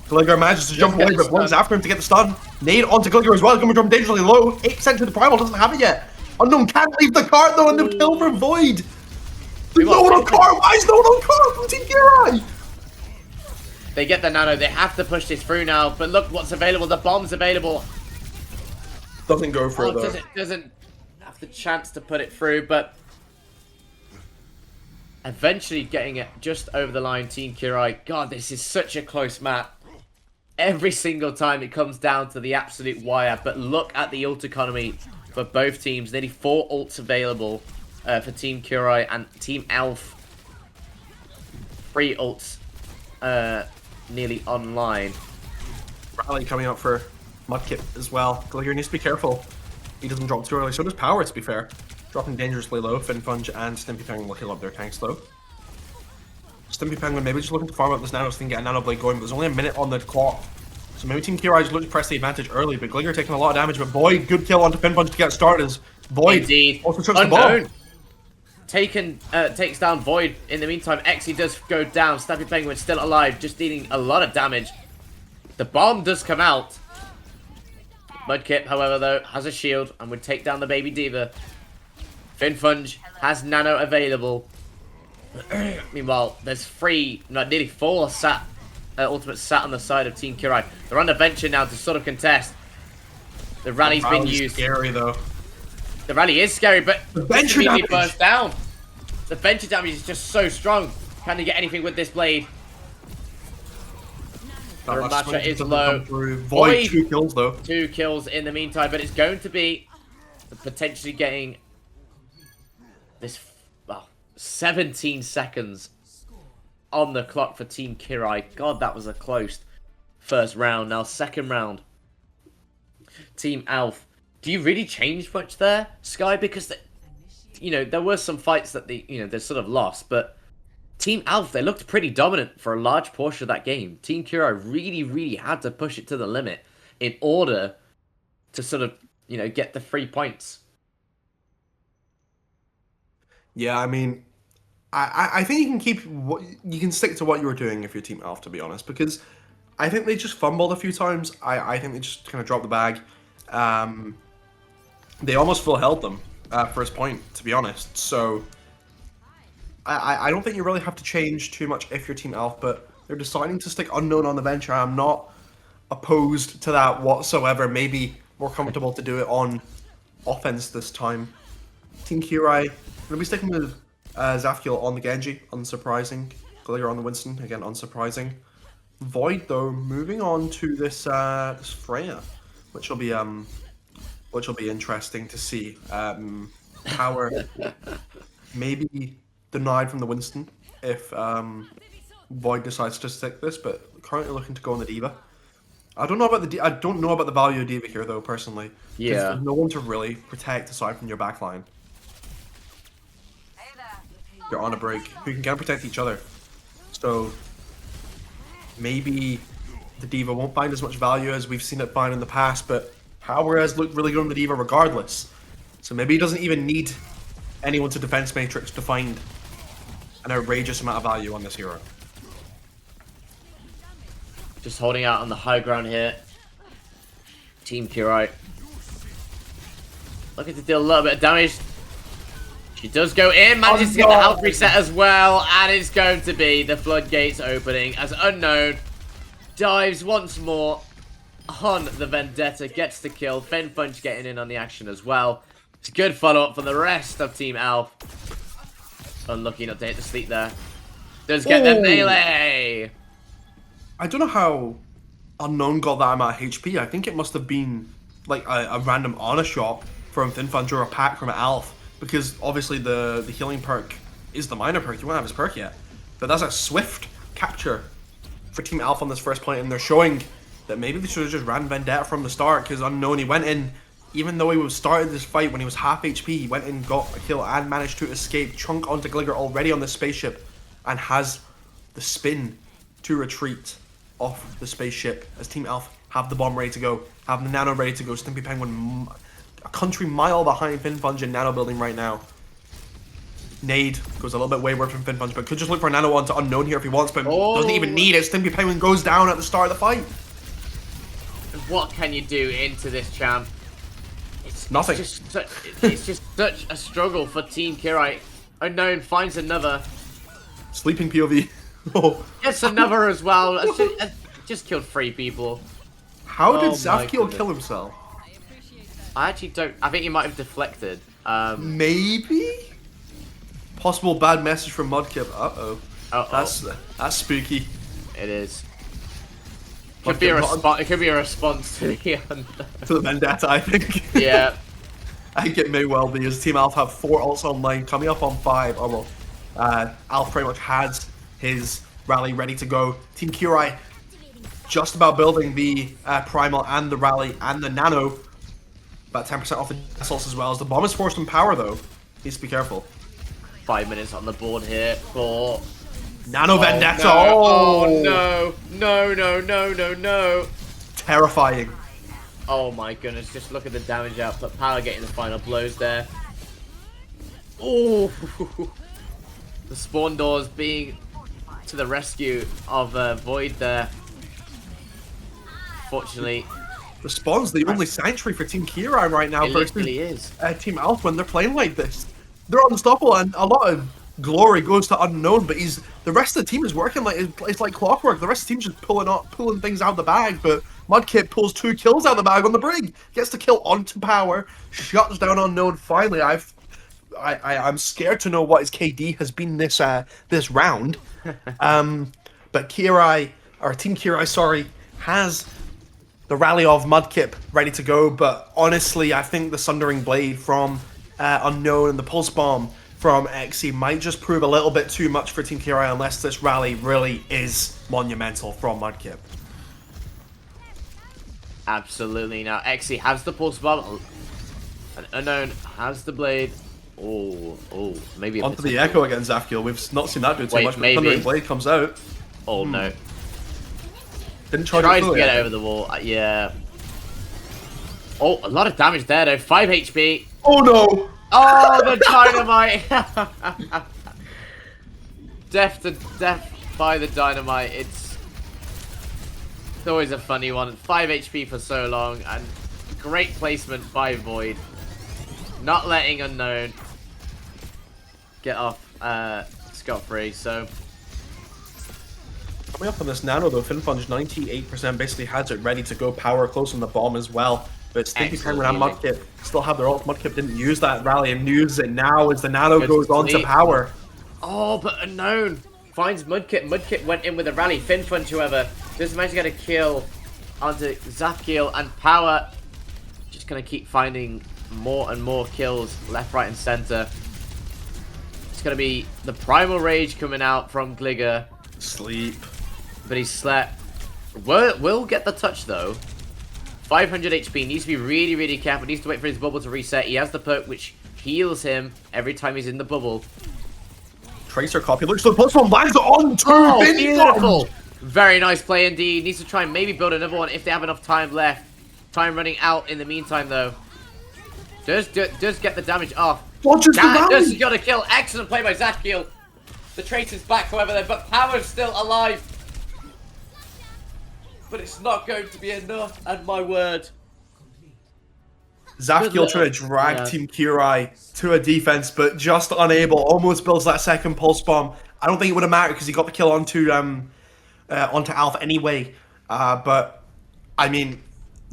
Gligger manages to jump away, but Bling's after him to get the stun. Nade onto Gligger as well, going to jump dangerously low. 8% to the Primal, doesn't have it yet. Unknown can't leave the cart though, and the kill from Void. There's no one on cart, why is no one on cart from Team Kirai? They get the Nano, they have to push this through now, but look what's available, the bomb's available. Doesn't go for it though. Doesn't have the chance to put it through, but eventually getting it just over the line, Team Kirai. God, this is such a close map. Every single time it comes down to the absolute wire, but look at the ult economy for both teams. Nearly 4 ults available for Team Kirai and Team Elf. 3 ults nearly online. Rally coming up for Mudkip as well. Gligger needs to be careful. He doesn't drop too early, so does Power, to be fair. Dropping dangerously low. Finfunge and Stimpy Penguin will heal up their tanks though. Stimpy Penguin maybe just looking to farm out this Nano so they can get a Nano Blade going, but there's only a minute on the clock. So maybe Team Kirai just looking to press the advantage early, but Gligger taking a lot of damage, but Void, good kill onto Finfunge to get started as Void also chucks the ball. Takes down Void. In the meantime, Exy does go down. Stampy Penguin still alive, just dealing a lot of damage. The bomb does come out. Mudkip, however, though, has a shield and would take down the baby D.Va. Finfunge has Nano available. Meanwhile, there's nearly four ultimates sat on the side of Team Kirai. They're under Venture now to sort of contest. The rally's been used. Scary though. The rally is scary, but the Venture damage burst down. The Venture damage is just so strong. Can he get anything with this blade? The Ramattra is low. Void 2 kills though. 2 kills in the meantime, but it's going to be potentially getting this 17 seconds on the clock for Team Kirai. God, that was a close first round. Now, second round. Team Alf. Do you really change much there, Sky? Because, there were some fights that they sort of lost, but Team Alf, they looked pretty dominant for a large portion of that game. Team Kirai really, really had to push it to the limit in order to sort of, get the 3 points. Yeah, I mean, I think you can stick to what you were doing if you're Team Alf, to be honest, because I think they just fumbled a few times. I think they just kind of dropped the bag. They almost full held them first point, to be honest. So I don't think you really have to change too much if you're Team Alf, but they're deciding to stick Unknown on the Venture. I'm not opposed to that whatsoever. Maybe more comfortable to do it on offense this time. Team Kirai, going to be sticking with Zafkiel on the Genji, unsurprising. Glitter on the Winston, again, unsurprising. Void, though, moving on to this Freya, which will be interesting to see. Power maybe denied from the Winston if Void decides to stick this, but currently looking to go on the D.Va. I don't know about the value of D.Va here though, personally. Yeah. There's no one to really protect aside from your backline. You're on a break. You can kind of protect each other. So maybe the D.Va won't find as much value as we've seen it find in the past, but Power has looked really good on the D.Va regardless. So maybe he doesn't even need anyone to defense matrix to find an outrageous amount of value on this hero. Just holding out on the high ground here. Team Kirai looking to deal a little bit of damage. She does go in, manages to get the health reset as well, and it's going to be the floodgates opening as Unknown dives once more on the Vendetta, gets the kill. Finfunge getting in on the action as well. It's a good follow-up for the rest of Team Alf. Unlucky not to hit the sleep there. Does get the melee. I don't know how Unknown got that amount of HP. I think it must have been like a random honor shot from Finfunge or a pack from Alf. Because obviously the healing perk is the minor perk. You won't have his perk yet. But that's a swift capture for Team Alpha on this first point. And they're showing that maybe they should have just ran Vendetta from the start. Because Unknown, he went in, even though he started this fight when he was half HP, he went in, got a kill, and managed to escape. Chunk onto Gligger already on the spaceship. And has the spin to retreat off the spaceship. As Team Alpha have the bomb ready to go. Have the nano ready to go. Stimpy Penguin a country mile behind Finfunge in nano building right now. Nade goes a little bit wayward from Finfunge, but could just look for a nano onto Unknown here if he wants, but doesn't even need it. Stimpy Penguin goes down at the start of the fight. What can you do into this champ? Nothing. It's just such a struggle for Team Kirai. Unknown finds another. Sleeping POV. Oh. Gets another as well. Just killed 3 people. How did Zafkiel kill himself? I actually don't. I think he might have deflected. Maybe? Possible bad message from Mudkip. Uh-oh. That's spooky. It is. Could be a response. It could be a response to the Vendetta, I think. Yeah. I think it may well be, as Team Alpha have 4 ults online, coming up on 5. Oh well. Alpha pretty much has his rally ready to go. Team Kirai just about building the Primal and the rally and the Nano. About 10% off the assaults as well, as the bomb is forced on Power though. Needs to be careful. 5 minutes on the board here for Nano Vendetta. No. Oh no. No. Terrifying. Oh my goodness, just look at the damage output. Power getting the final blows there. Oh, the spawn doors being to the rescue of Void there. Fortunately, The spawn's the only sanctuary for Team Kirai right now It versus literally is. Team Alpha when they're playing like this. They're unstoppable, and a lot of glory goes to Unknown, but the rest of the team is working like it's like clockwork. The rest of the team's just pulling things out of the bag, but Mudkip pulls 2 kills out of the bag on the brig, gets the kill onto Power, shuts down Unknown. Finally, I'm scared to know what his KD has been this round. But Kirai, or Team Kirai, sorry, has the rally of Mudkip ready to go, but honestly, I think the Sundering Blade from Unknown and the Pulse Bomb from Xe might just prove a little bit too much for Team Kirai unless this rally really is monumental from Mudkip. Absolutely. Now, Xe has the Pulse Bomb, and Unknown has the Blade. Oh, maybe Onto the Echo against Zafkiel. We've not seen that do too much, but maybe. Thundering Blade comes out. Oh, no. Didn't charge Tries it to fully, get over the wall. Yeah. Oh, a lot of damage there, though. 5 HP. Oh, no! Oh, the dynamite! Death by the dynamite. It's always a funny one. 5 HP for so long, and great placement by Void. Not letting Unknown get off scot-free, so... Coming up on this Nano though, Finfunge 98% basically has it ready to go. Power close on the bomb as well. But Stinky Penguin and Mudkip still have their ult. Mudkip didn't use that rally and uses it now as the Nano goes on to Power. Oh, but Unknown finds Mudkip. Mudkip went in with a rally. Finfunge, however, just managed to get a kill onto Zafkiel, and Power just going to keep finding more and more kills left, right, and center. It's going to be the Primal Rage coming out from Gligger. Sleep. But he slept. Will get the touch, though. 500 HP. Needs to be really, really careful. Needs to wait for his bubble to reset. He has the perk, which heals him every time he's in the bubble. Tracer copy. Looks like the plus one lands on to Oh, beautiful. Very nice play indeed. Needs to try and maybe build another one if they have enough time left. Time running out in the meantime, though. Does get the damage off. Does got a kill. Excellent play by Zafkiel. The Tracer's back, however, but Power's still alive. But it's not going to be enough, and my word. Zafkiel trying to drag Team Kirai to a defense, but just unable. Almost builds that second Pulse Bomb. I don't think it would have mattered because he got the kill onto Alpha anyway. But, I mean,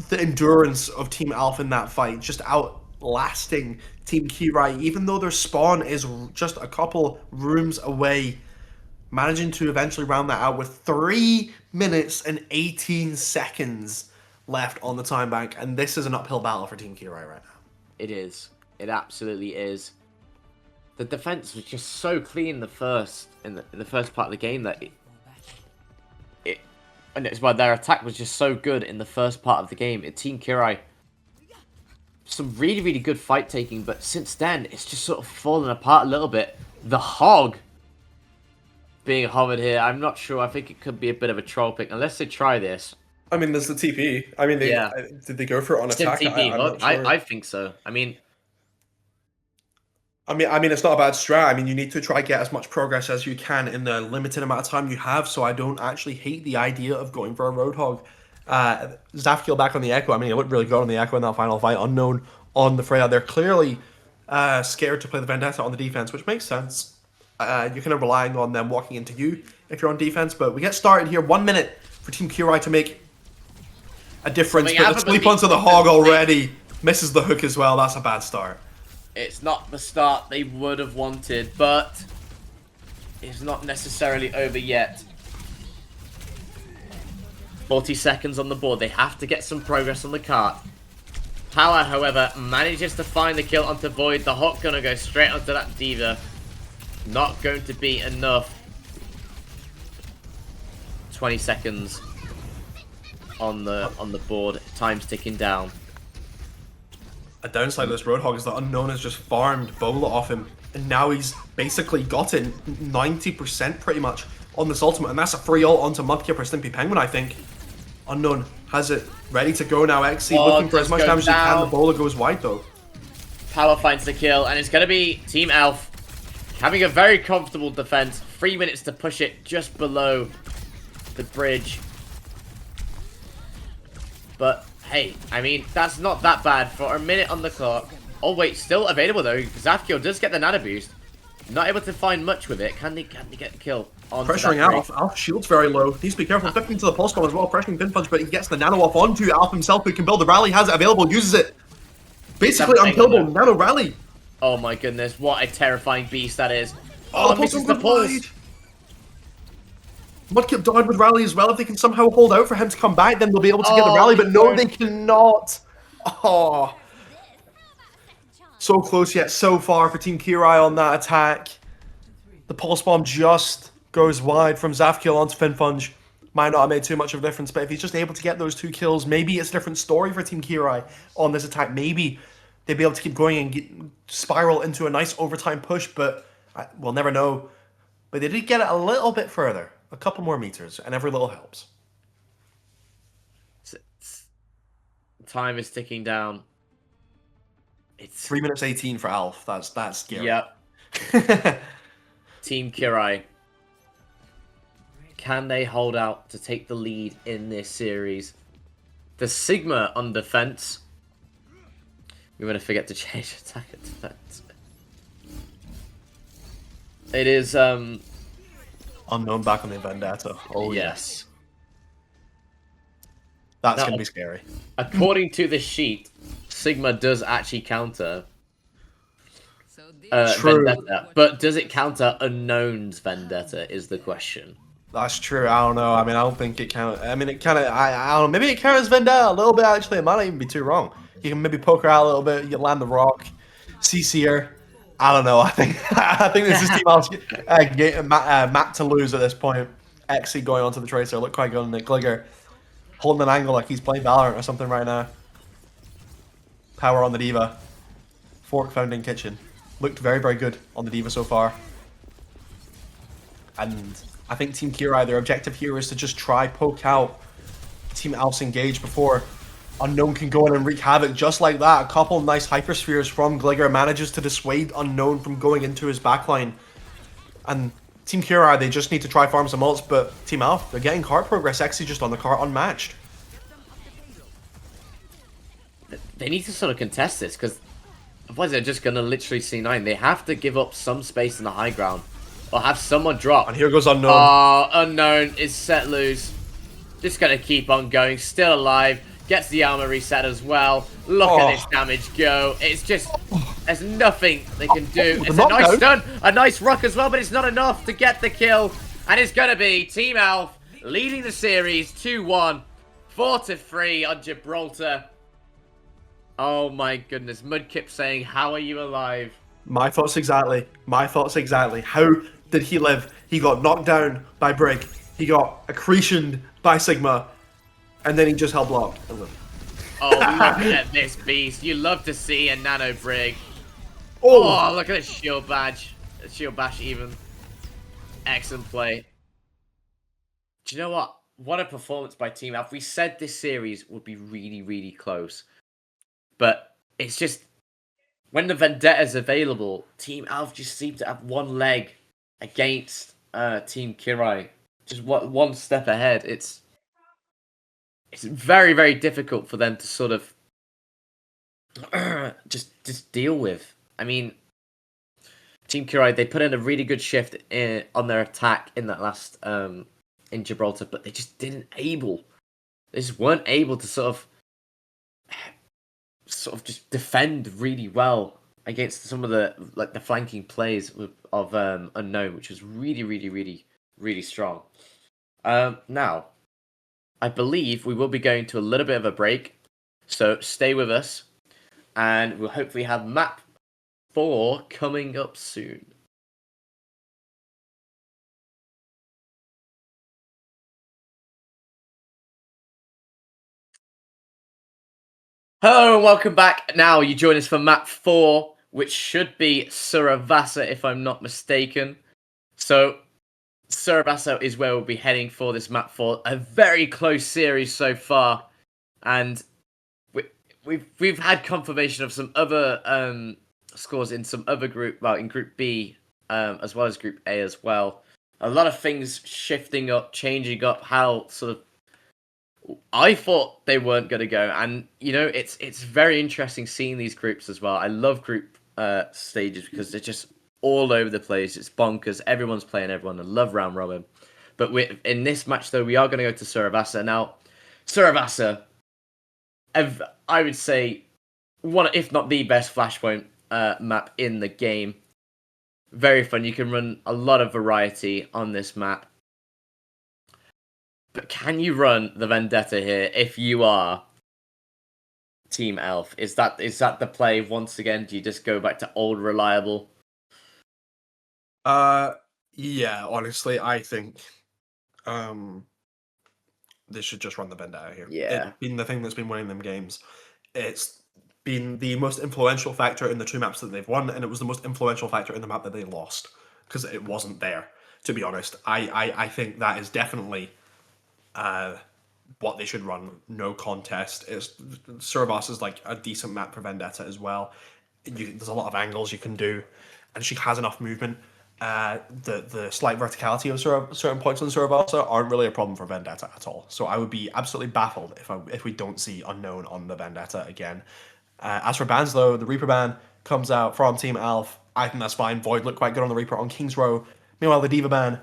the endurance of Team Alpha in that fight, just outlasting Team Kirai, even though their spawn is just a couple rooms away, managing to eventually round that out with 3 minutes and 18 seconds left on the time bank, and this is an uphill battle for Team Kirai right now. It is. It absolutely is. The defense was just so clean in the first part of the game that and it's why their attack was just so good in the first part of the game. Team Kirai, some really, really good fight taking, but since then it's just sort of fallen apart a little bit. The Hog being hovered here, I'm not sure. I think it could be a bit of a troll pick unless they try this. I mean, there's the TP. I mean, did they go for it on attack? TP. I think so. I mean, it's not a bad strat. I mean, you need to try get as much progress as you can in the limited amount of time you have. So I don't actually hate the idea of going for a Roadhog. Zafkiel back on the Echo. I mean, it looked really good on the Echo in that final fight. Unknown on the Freya. They're clearly scared to play the Vendetta on the defense, which makes sense. You're kind of relying on them walking into you if you're on defense. But we get started here. 1 minute for Team Kirai to make a difference. But the sleep onto the Hog already misses the hook as well. That's a bad start. It's not the start they would have wanted, but it's not necessarily over yet. 40 seconds on the board. They have to get some progress on the cart. Power, however, manages to find the kill onto Void. The Hawk gonna go straight onto that Diva. Not going to be enough. 20 seconds on the board. Time's ticking down. A downside of this Roadhog is that Unknown has just farmed Bola off him, and now he's basically gotten 90% pretty much on this ultimate, and that's a free ult onto Mudkip or Stimpy Penguin, I think. Unknown has it ready to go now. Xe looking for as much damage as he can. The Bola goes wide though. Power finds the kill, and it's going to be Team Elf having a very comfortable defense. 3 minutes to push it just below the bridge. But Hey, I mean, that's not that bad for a minute on the clock. Oh wait, still available though. Zafkio does get the nano boost. Not able to find much with it. Can they get the kill? Pressuring Alf. Alf's shield's very low. Needs to be careful. Flicking to the pulse bomb as well. Pressuring Pin Punch, but he gets the nano off onto Alf himself, who can build the rally. Has it available. Uses it. Basically unkillable. Nano rally. Oh my goodness. What a terrifying beast that is. Oh, misses the pulse. Mudkip died with rally as well. If they can somehow hold out for him to come back, then they'll be able to get the rally. But no, they cannot. Oh. So close yet so far for Team Kirai on that attack. The pulse bomb just goes wide from Zafkiel onto Finfunge. Might not have made too much of a difference, but if he's just able to get those 2 kills, maybe it's a different story for Team Kirai on this attack. Maybe they'd be able to keep going and spiral into a nice overtime push, but we'll never know. But they did get it a little bit further. A couple more meters, and every little helps. Time is ticking down. It's 3 minutes 18 for Alf. That's scary. Yep. Team Kirai. Can they hold out to take the lead in this series? The Sigma on defense. We're going to forget to change attack and defense. It is Unknown back on the Vendetta. Oh yes. That's going to be scary. According to the sheet, Sigma does actually counter Vendetta. But does it counter Unknown's Vendetta is the question. That's true. I don't know. I mean, I don't think it counts. I mean, it kind of, I don't know. Maybe it counts Vendetta a little bit, actually. It might not even be too wrong. You can maybe poke her out a little bit. You land the rock. CC her. I don't know. I think this is Team Al's map to lose at this point. Exy going onto the Tracer. Look quite good on the Gligger. Holding an angle like he's playing Valorant or something right now. Power on the D.Va. Fork found in kitchen. Looked very, very good on the D.Va so far. And I think Team Kirai, their objective here is to just try poke out Team Al's engage before Unknown can go in and wreak havoc just like that. A couple nice hyperspheres from Gligger manages to dissuade Unknown from going into his backline. And Team Kirai, they just need to try farm some ults, but Team Alf, they're getting cart progress. Exy just on the cart, unmatched. They need to sort of contest this, because otherwise they're just going to literally C9. They have to give up some space in the high ground, or have someone drop. And here goes Unknown. Oh, Unknown is set loose. Just going to keep on going, still alive. Gets the armor reset as well. Look at this damage go. It's just, there's nothing they can do. It's a nice stun, a nice rock as well, but it's not enough to get the kill. And it's going to be Team Alf leading the series 2-1, 4-3 on Gibraltar. Oh my goodness. Mudkip saying, how are you alive? My thoughts exactly. My thoughts exactly. How did he live? He got knocked down by Brig. He got accretioned by Sigma. And then he just held blocked. Oh, look at this beast. You love to see a Nano Brig. Oh, look at this shield badge. Shield bash even. Excellent play. Do you know what? What a performance by Team Alf. We said this series would be really, really close. But it's just, when the Vendetta's available, Team Alf just seems to have one leg against Team Kirai. Just one step ahead. It's very, very difficult for them to sort of just deal with. I mean, Team Kirai, they put in a really good shift on their attack in that last in Gibraltar, but they just they just weren't able to sort of just defend really well against some of the flanking plays of Unknown, which was really, really, really, really strong. Now, I believe we will be going to a little bit of a break, so stay with us, and we'll hopefully have map 4 coming up soon. Hello and welcome back. Now you join us for map 4, which should be Suravasa if I'm not mistaken. So Suravasa is where we'll be heading for this map 4. A very close series so far, and we've had confirmation of some other scores in some other group, well, in Group B, as well as Group A as well. A lot of things shifting up, changing up how sort of I thought they weren't going to go, and it's very interesting seeing these groups as well. I love group stages because they're just all over the place. It's bonkers. Everyone's playing everyone. I love round robin. But in this match, though, we are going to go to Suravasa. Now, Suravasa, I would say, one, if not the best Flashpoint map in the game. Very fun. You can run a lot of variety on this map. But can you run the Vendetta here if you are Team Elf? Is that the play once again? Do you just go back to old reliable? Yeah, honestly, I think they should just run the Vendetta here. Yeah. It's been the thing that's been winning them games. It's been the most influential factor in the 2 maps that they've won, and it was the most influential factor in the map that they lost because it wasn't there. To be honest, I think that is definitely what they should run. No contest. Suravasa is like a decent map for Vendetta as well. There's a lot of angles you can do, and she has enough movement. The slight verticality of certain points on Suravasa aren't really a problem for Vendetta at all. So I would be absolutely baffled if we don't see Unknown on the Vendetta again. As for bans, though, the Reaper ban comes out from Team Alf. I think that's fine. Void looked quite good on the Reaper on King's Row. Meanwhile, the Diva ban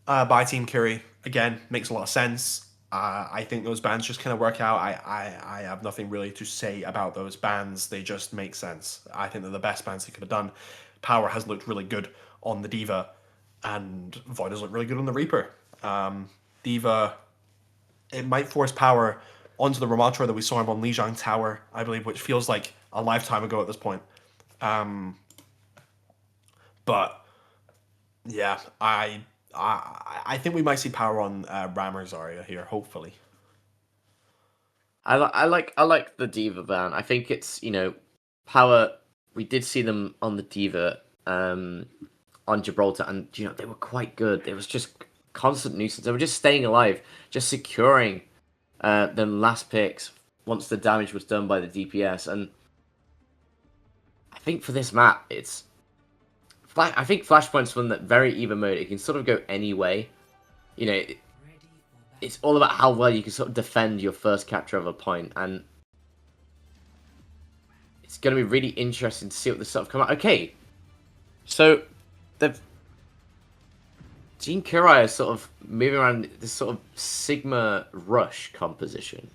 by Team Kirai, again, makes a lot of sense. I think those bans just kind of work out. I have nothing really to say about those bans. They just make sense. I think they're the best bans they could have done. Power has looked really good on the Diva, and Void has looked really good on the Reaper. Diva, it might force Power onto the Ramatra that we saw him on Lijiang Tower, I believe, which feels like a lifetime ago at this point. But yeah, I think we might see Power on Ram or Zarya here, hopefully. I like the Diva ban. I think it's Power. We did see them on the Diva on Gibraltar, and they were quite good. It was just constant nuisance. They were just staying alive, just securing the last picks once the damage was done by the DPS. And I think for this map, I think Flashpoint's one that very even mode. It can sort of go any way. It's all about how well you can sort of defend your first capture of a point, and it's going to be really interesting to see what this sort of come out. Okay, so Team Kirai is sort of moving around this sort of Sigma Rush composition.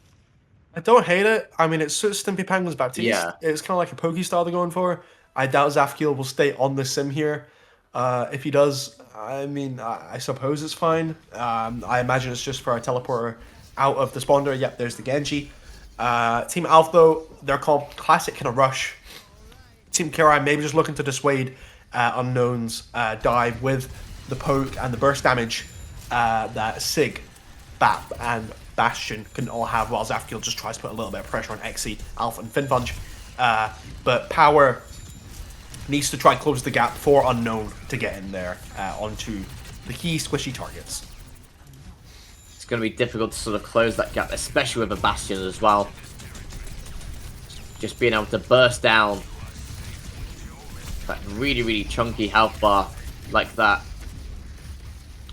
I don't hate it. I mean, it suits Stimpy Penguin's Baptiste. Yeah. It's kind of like a pokey style they're going for. I doubt Zafkiel will stay on the sim here. If he does, I mean, I suppose it's fine. I imagine it's just for a teleporter out of the spawner. Yep, there's the Genji. Team Alf, though, they're called classic kind of rush. Team Kirai maybe just looking to dissuade Unknown's dive with the poke and the burst damage that Sig, Bap, and Bastion can all have, while Zafkiel just tries to put a little bit of pressure on Exi, Alpha, and Finfunge. But Power needs to try and close the gap for Unknown to get in there onto the key squishy targets. It's going to be difficult to sort of close that gap, especially with a Bastion as well. Just being able to burst down that really, really chunky health bar like that.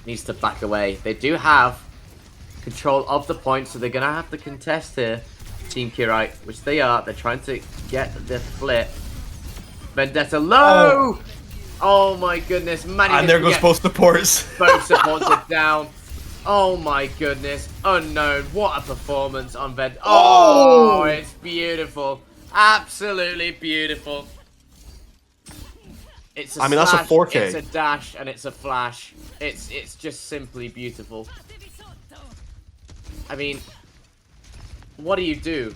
Needs to back away. They do have control of the point, so they're going to have to contest here. Team Kirai, which they are. They're trying to get the flip. Vendetta low! Oh my goodness. And there goes both supports. Both supports are down. Oh my goodness. Unknown. What a performance on Vendetta. Oh, it's beautiful. Absolutely beautiful. It's a that's a 4K. It's a dash and it's a flash. It's just simply beautiful. I mean, what do you do?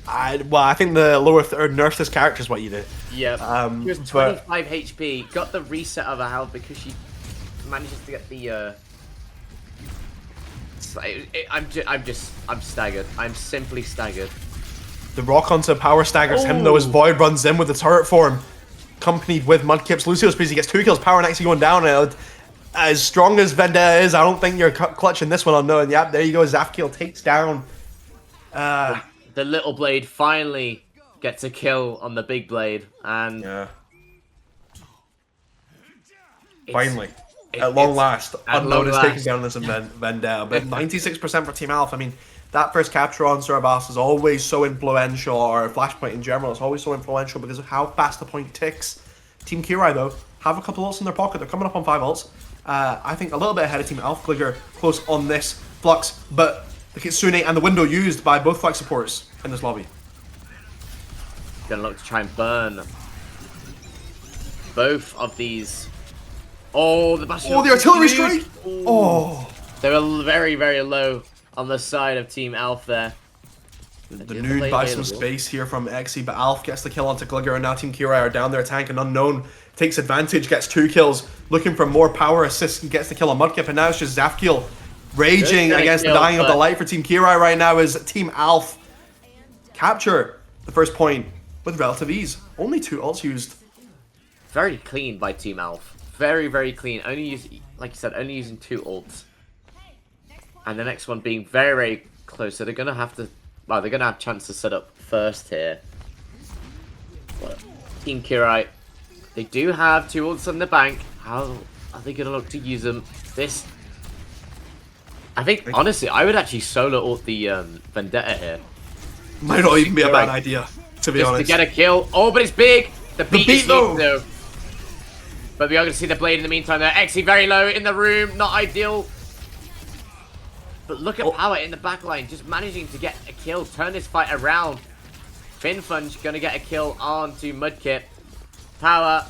I think the lower third nerf this character is what you do. Yeah. She was 25 HP, got the reset of her health because she manages to get the. I'm staggered. I'm simply staggered. The rock onto Power staggers him though as Void runs in with the turret form, accompanied with Mudkip's Lucio's Speed. He gets 2 kills. Power actually going down. And as strong as Vendetta is, I don't think you're clutching this one Unknown. Yep, there you go. Zafkiel takes down. The little blade finally gets a kill on the big blade, and finally, At long last, at Unknown long is last. taking down this vendetta. But 96% for Team Alpha. I mean, that first capture on Surabas is always so influential, or Flashpoint in general is always so influential because of how fast the point ticks. Team Kirai, though, have a couple ults in their pocket. They're coming up on 5 ults. I think a little bit ahead of Team Alpha. Gligger close on this Flux, but the Kitsune and the window used by both Flex supports in this lobby. Gonna look to try and burn both of these. Oh, the Bastion. Oh, the artillery strike! Oh. They were very, very low on the side of Team Alpha there. The Nude buys some space here from Exy, but Alf gets the kill onto Gligger, and now Team Kirai are down their tank, and Unknown takes advantage, gets 2 kills, looking for more power assists, and gets the kill on Mudkip, and now it's just Zafkiel raging against the dying of the light for Team Kirai right now as Team Alf capture the first point with relative ease. Only 2 ults used. Very clean by Team Alf. Very, very clean. Only like you said, only using 2 ults. And the next one being very, very close, so they're gonna have to. Well, they're going to have a chance to set up first here. But Team Kirai, they do have 2 ults in the bank. How are they going to look to use them? This... I think, honestly, I would actually solo ult the Vendetta here. Might not even be a bad idea, to be honest. To get a kill. Oh, but it's big! The beat is though! Though. But we are going to see the blade in the meantime there. Exy very low in the room, not ideal. But look at Power in the backline, just managing to get a kill, turn this fight around. Finfunge gonna get a kill onto Mudkip. Power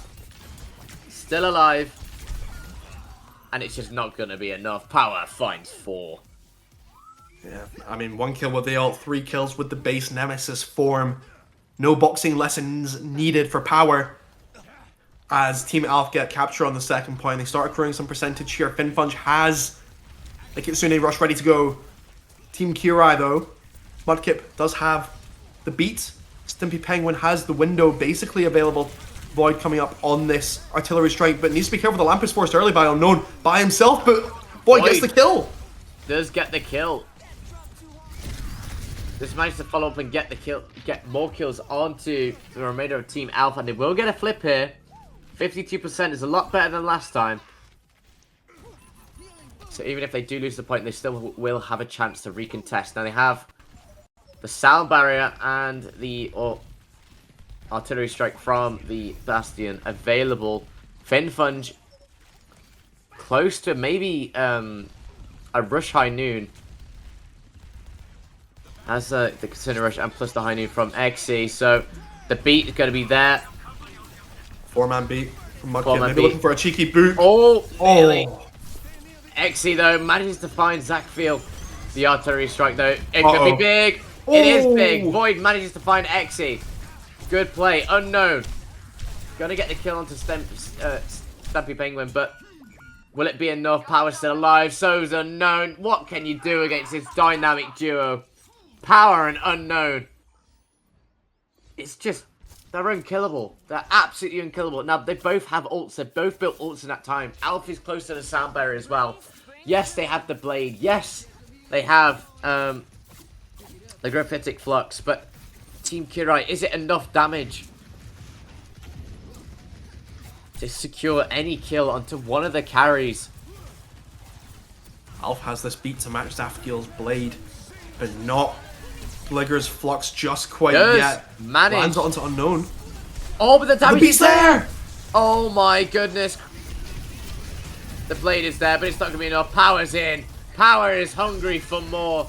still alive. And it's just not gonna be enough. Power finds 4. Yeah, I mean, 1 kill with the ult, 3 kills with the base Nemesis form. No boxing lessons needed for Power. As Team Alpha get capture on the second point, they start accruing some percentage here. Finfunge has the Kitsune rush ready to go. Team Kirai, though, Mudkip does have the beat. Stimpy Penguin has the window basically available. Void coming up on this artillery strike, but needs to be careful. The lamp is forced early by Unknown by himself, but Void gets the kill. Does get the kill. Just managed to follow up and get the kill, get more kills onto the remainder of Team Alpha, and they will get a flip here. 52% is a lot better than last time. So even if they do lose the point, they still will have a chance to recontest. Now they have the sound barrier and the artillery strike from the Bastion available. Finfunge close to maybe a rush high noon. As the Kitsune rush and plus the high noon from Exy. So the beat is going to be there. 4-man beat from Mudkip. Maybe looking for a cheeky boot. Oh, really? Exy, though, manages to find Zafkiel. The artillery strike, though. It could be big. It is big. Void manages to find Exy. Good play. Unknown. Gonna get the kill onto Stampy Penguin, but will it be enough? Power still alive. So's Unknown. What can you do against this dynamic duo? Power and Unknown. It's just... They're unkillable. They're absolutely unkillable. Now, they both have ults. They both built ults in that time. Alpha's close to the sound barrier as well. Yes, they have the blade. Yes, they have the graphitic flux. But Team Kirai, is it enough damage to secure any kill onto one of the carries? Alf has this beat to match Zafkiel's blade, but not Gligger's flux just quite yet. Lands it onto Unknown. Oh, but the damage beat's there! Oh my goodness. The blade is there, but it's not going to be enough. Power's in. Power is hungry for more.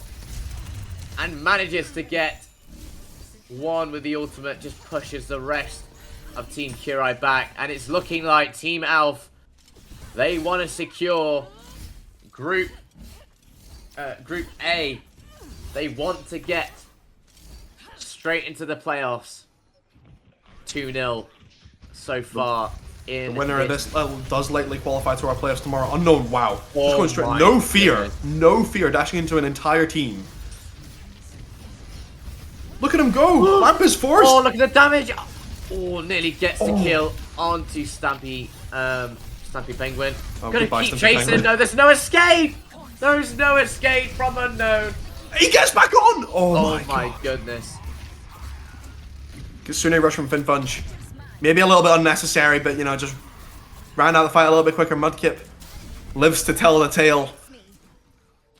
And manages to get one with the ultimate. Just pushes the rest of Team Kirai back. And it's looking like Team Alf, they want to secure Group A. They want to get straight into the playoffs. 2-0 so far. The winner of this level does likely qualify to our playoffs tomorrow. Unknown, wow. Oh, just going straight. No fear. Goodness. No fear dashing into an entire team. Look at him go. Lamp is forced. Oh, look at the damage. Oh, nearly gets the kill onto Stampy Penguin. Gonna keep chasing him though. There's no escape. There's no escape from Unknown. He gets back on! Oh my goodness. Kitsune rush from Finfunge. Maybe a little bit unnecessary, but, you know, just round out the fight a little bit quicker. Mudkip lives to tell the tale.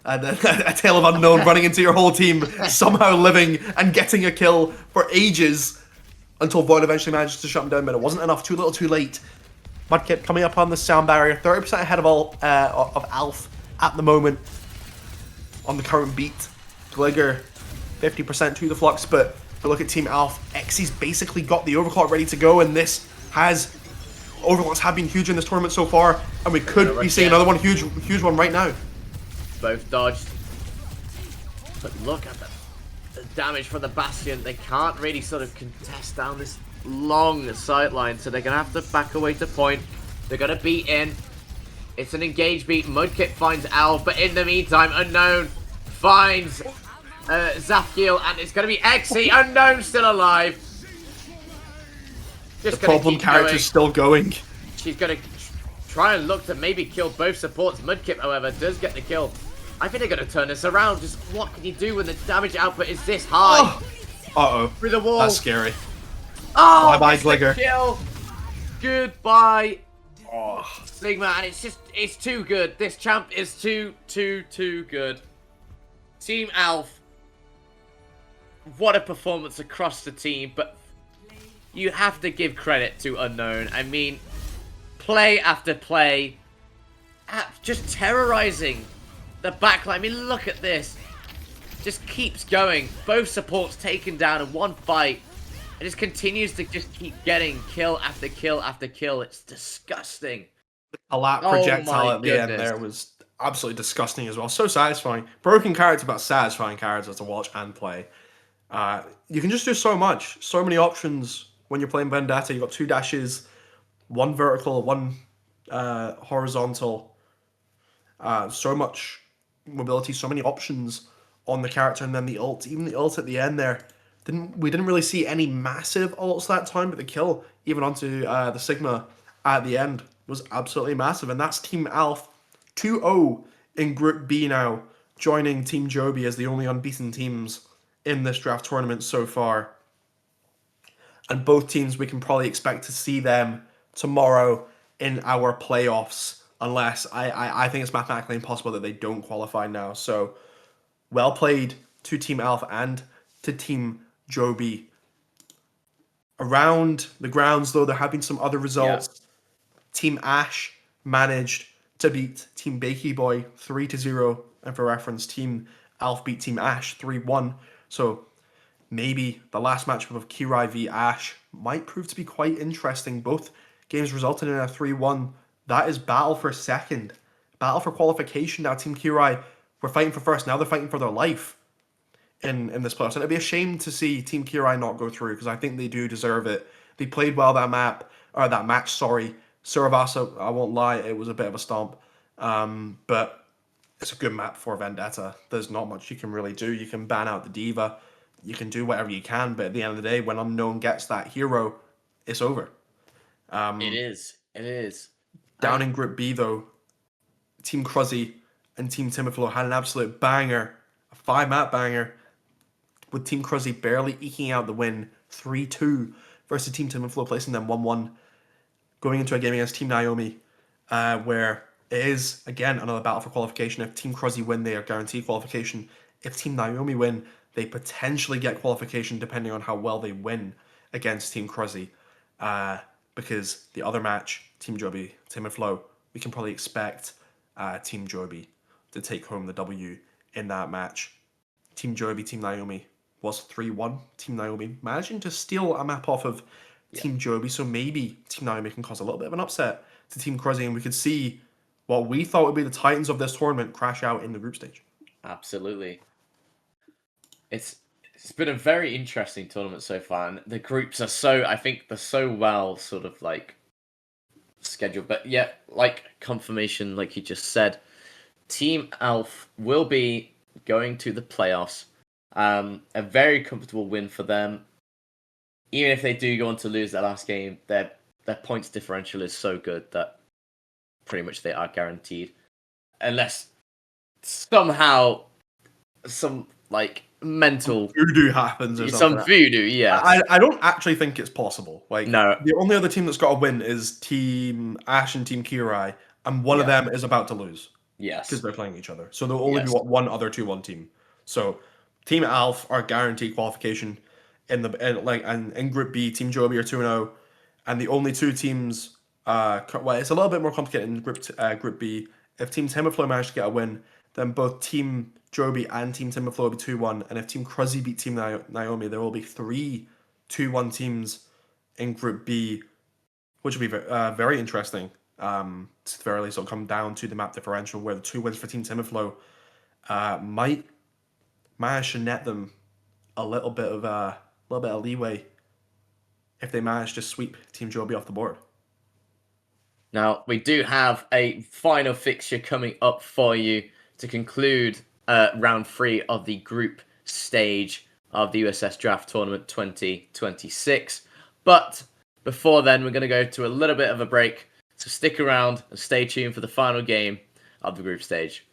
And a tale of unknown running into your whole team, somehow living and getting a kill for ages until Void eventually manages to shut him down, but it wasn't enough. Too little, too late. Mudkip coming up on the sound barrier, 30% ahead of Alf at the moment on the current beat. Gligger, 50% to the Flux, but look at Team Alf. Xy's basically got the overclock ready to go, and this has... Overclocks have been huge in this tournament so far, and we could be seeing another one, huge one right now. Both dodged. But look at the damage from the Bastion. They can't really sort of contest down this long sideline, so they're going to have to back away to point. They're going to beat in. It's an engage beat. Mudkip finds Alf, but in the meantime, Unknown finds Zafkiel, and it's going to be Xy. Unknown still alive. Just the problem character's still going. She's going to try and look to maybe kill both supports. Mudkip, however, does get the kill. I think they're going to turn this around. Just what can you do when the damage output is this high? Oh. Uh-oh. Through the wall. That's scary. Oh, bye-bye, Gligger. Kill. Goodbye, Sigma, and it's too good. This champ is too good. Team Alf, what a performance across the team, but you have to give credit to Unknown. I mean, play after play, just terrorizing the backline. I mean, look at this. Just keeps going. Both supports taken down in one fight. It just continues to just keep getting kill after kill after kill. It's disgusting. A lap projectile at the end there was absolutely disgusting as well. So satisfying. Broken character, but satisfying characters to watch and play. You can just do so much. So many options when you're playing Vendetta. You've got 2 dashes, 1 vertical, 1 horizontal. So much mobility, so many options on the character, and then the ult. Even the ult at the end there. We didn't really see any massive ults that time, but the kill, even onto the Sigma at the end, was absolutely massive. And that's Team Alf 2-0 in Group B now, joining Team Joby as the only unbeaten teams in this draft tournament so far. And both teams, we can probably expect to see them tomorrow in our playoffs, unless I think it's mathematically impossible that they don't qualify now. So, well played to Team Alf and to Team Joby. Around the grounds, though, there have been some other results. Yeah. Team Ash managed to beat Team Bakey Boy 3-0, and for reference, Team Alf beat Team Ash 3-1. So maybe the last matchup of Kirai v Ash might prove to be quite interesting. Both games resulted in a 3-1. That is battle for second. Battle for qualification now. Team Kirai were fighting for first. Now they're fighting for their life in this playoffs. And it'd be a shame to see Team Kirai not go through, because I think they do deserve it. They played well that match, sorry. Suravasa, I won't lie, it was a bit of a stomp. But it's a good map for Vendetta. There's not much you can really do. You can ban out the Diva. You can do whatever you can, but at the end of the day, when Unknown gets that hero, it's over. It is. Down in Group B, though, Team Cruzzy and Team Timoflo had an absolute banger, a 5-map banger, with Team Cruzzy barely eking out the win, 3-2 versus Team Timoflo, placing them 1-1, going into a game against Team Naomi, where it is, again, another battle for qualification. If Team Cruzzy win, they are guaranteed qualification. If Team Naomi win, they potentially get qualification depending on how well they win against Team Cruzzy. Because the other match, Team Joby, Timoflo, we can probably expect Team Joby to take home the W in that match. Team Joby, Team Naomi was 3-1. Team Naomi managing to steal a map off of Team Joby, so maybe Team Naomi can cause a little bit of an upset to Team Cruzzy, and we could see what we thought would be the titans of this tournament crash out in the group stage. Absolutely. It's been a very interesting tournament so far, and the groups are I think they're so well sort of like scheduled. But yeah, like confirmation, like you just said, Team Alf will be going to the playoffs. A very comfortable win for them. Even if they do go on to lose their last game, their points differential is so good that pretty much they are guaranteed. Unless somehow some like mental voodoo happens or something. Some voodoo, yeah. I don't actually think it's possible. Like, no. The only other team that's got a win is Team Ash and Team Kirai, and one of Yeah. them is about to lose because Yes. they're playing each other. So there'll only be Yes. one other 2-1 team. So Team Alf are guaranteed qualification in Group B. Team Joby are 2-0, and the only two teams. Well, it's a little bit more complicated in Group B. If Team Timberflow manage to get a win, then both Team Joby and Team Timberflow will be 2-1, and if Team Cruzzy beat Team Naomi, there will be 3 2-1 teams in Group B, which will be very interesting. To the very least, it'll come down to the map differential, where the 2 wins for Team Timberflow might manage to net them a little bit of leeway if they manage to sweep Team Joby off the board. Now, we do have a final fixture coming up for you to conclude round 3 of the group stage of the USS Draft Tournament 2026. But before then, we're going to go to a little bit of a break. So stick around and stay tuned for the final game of the group stage.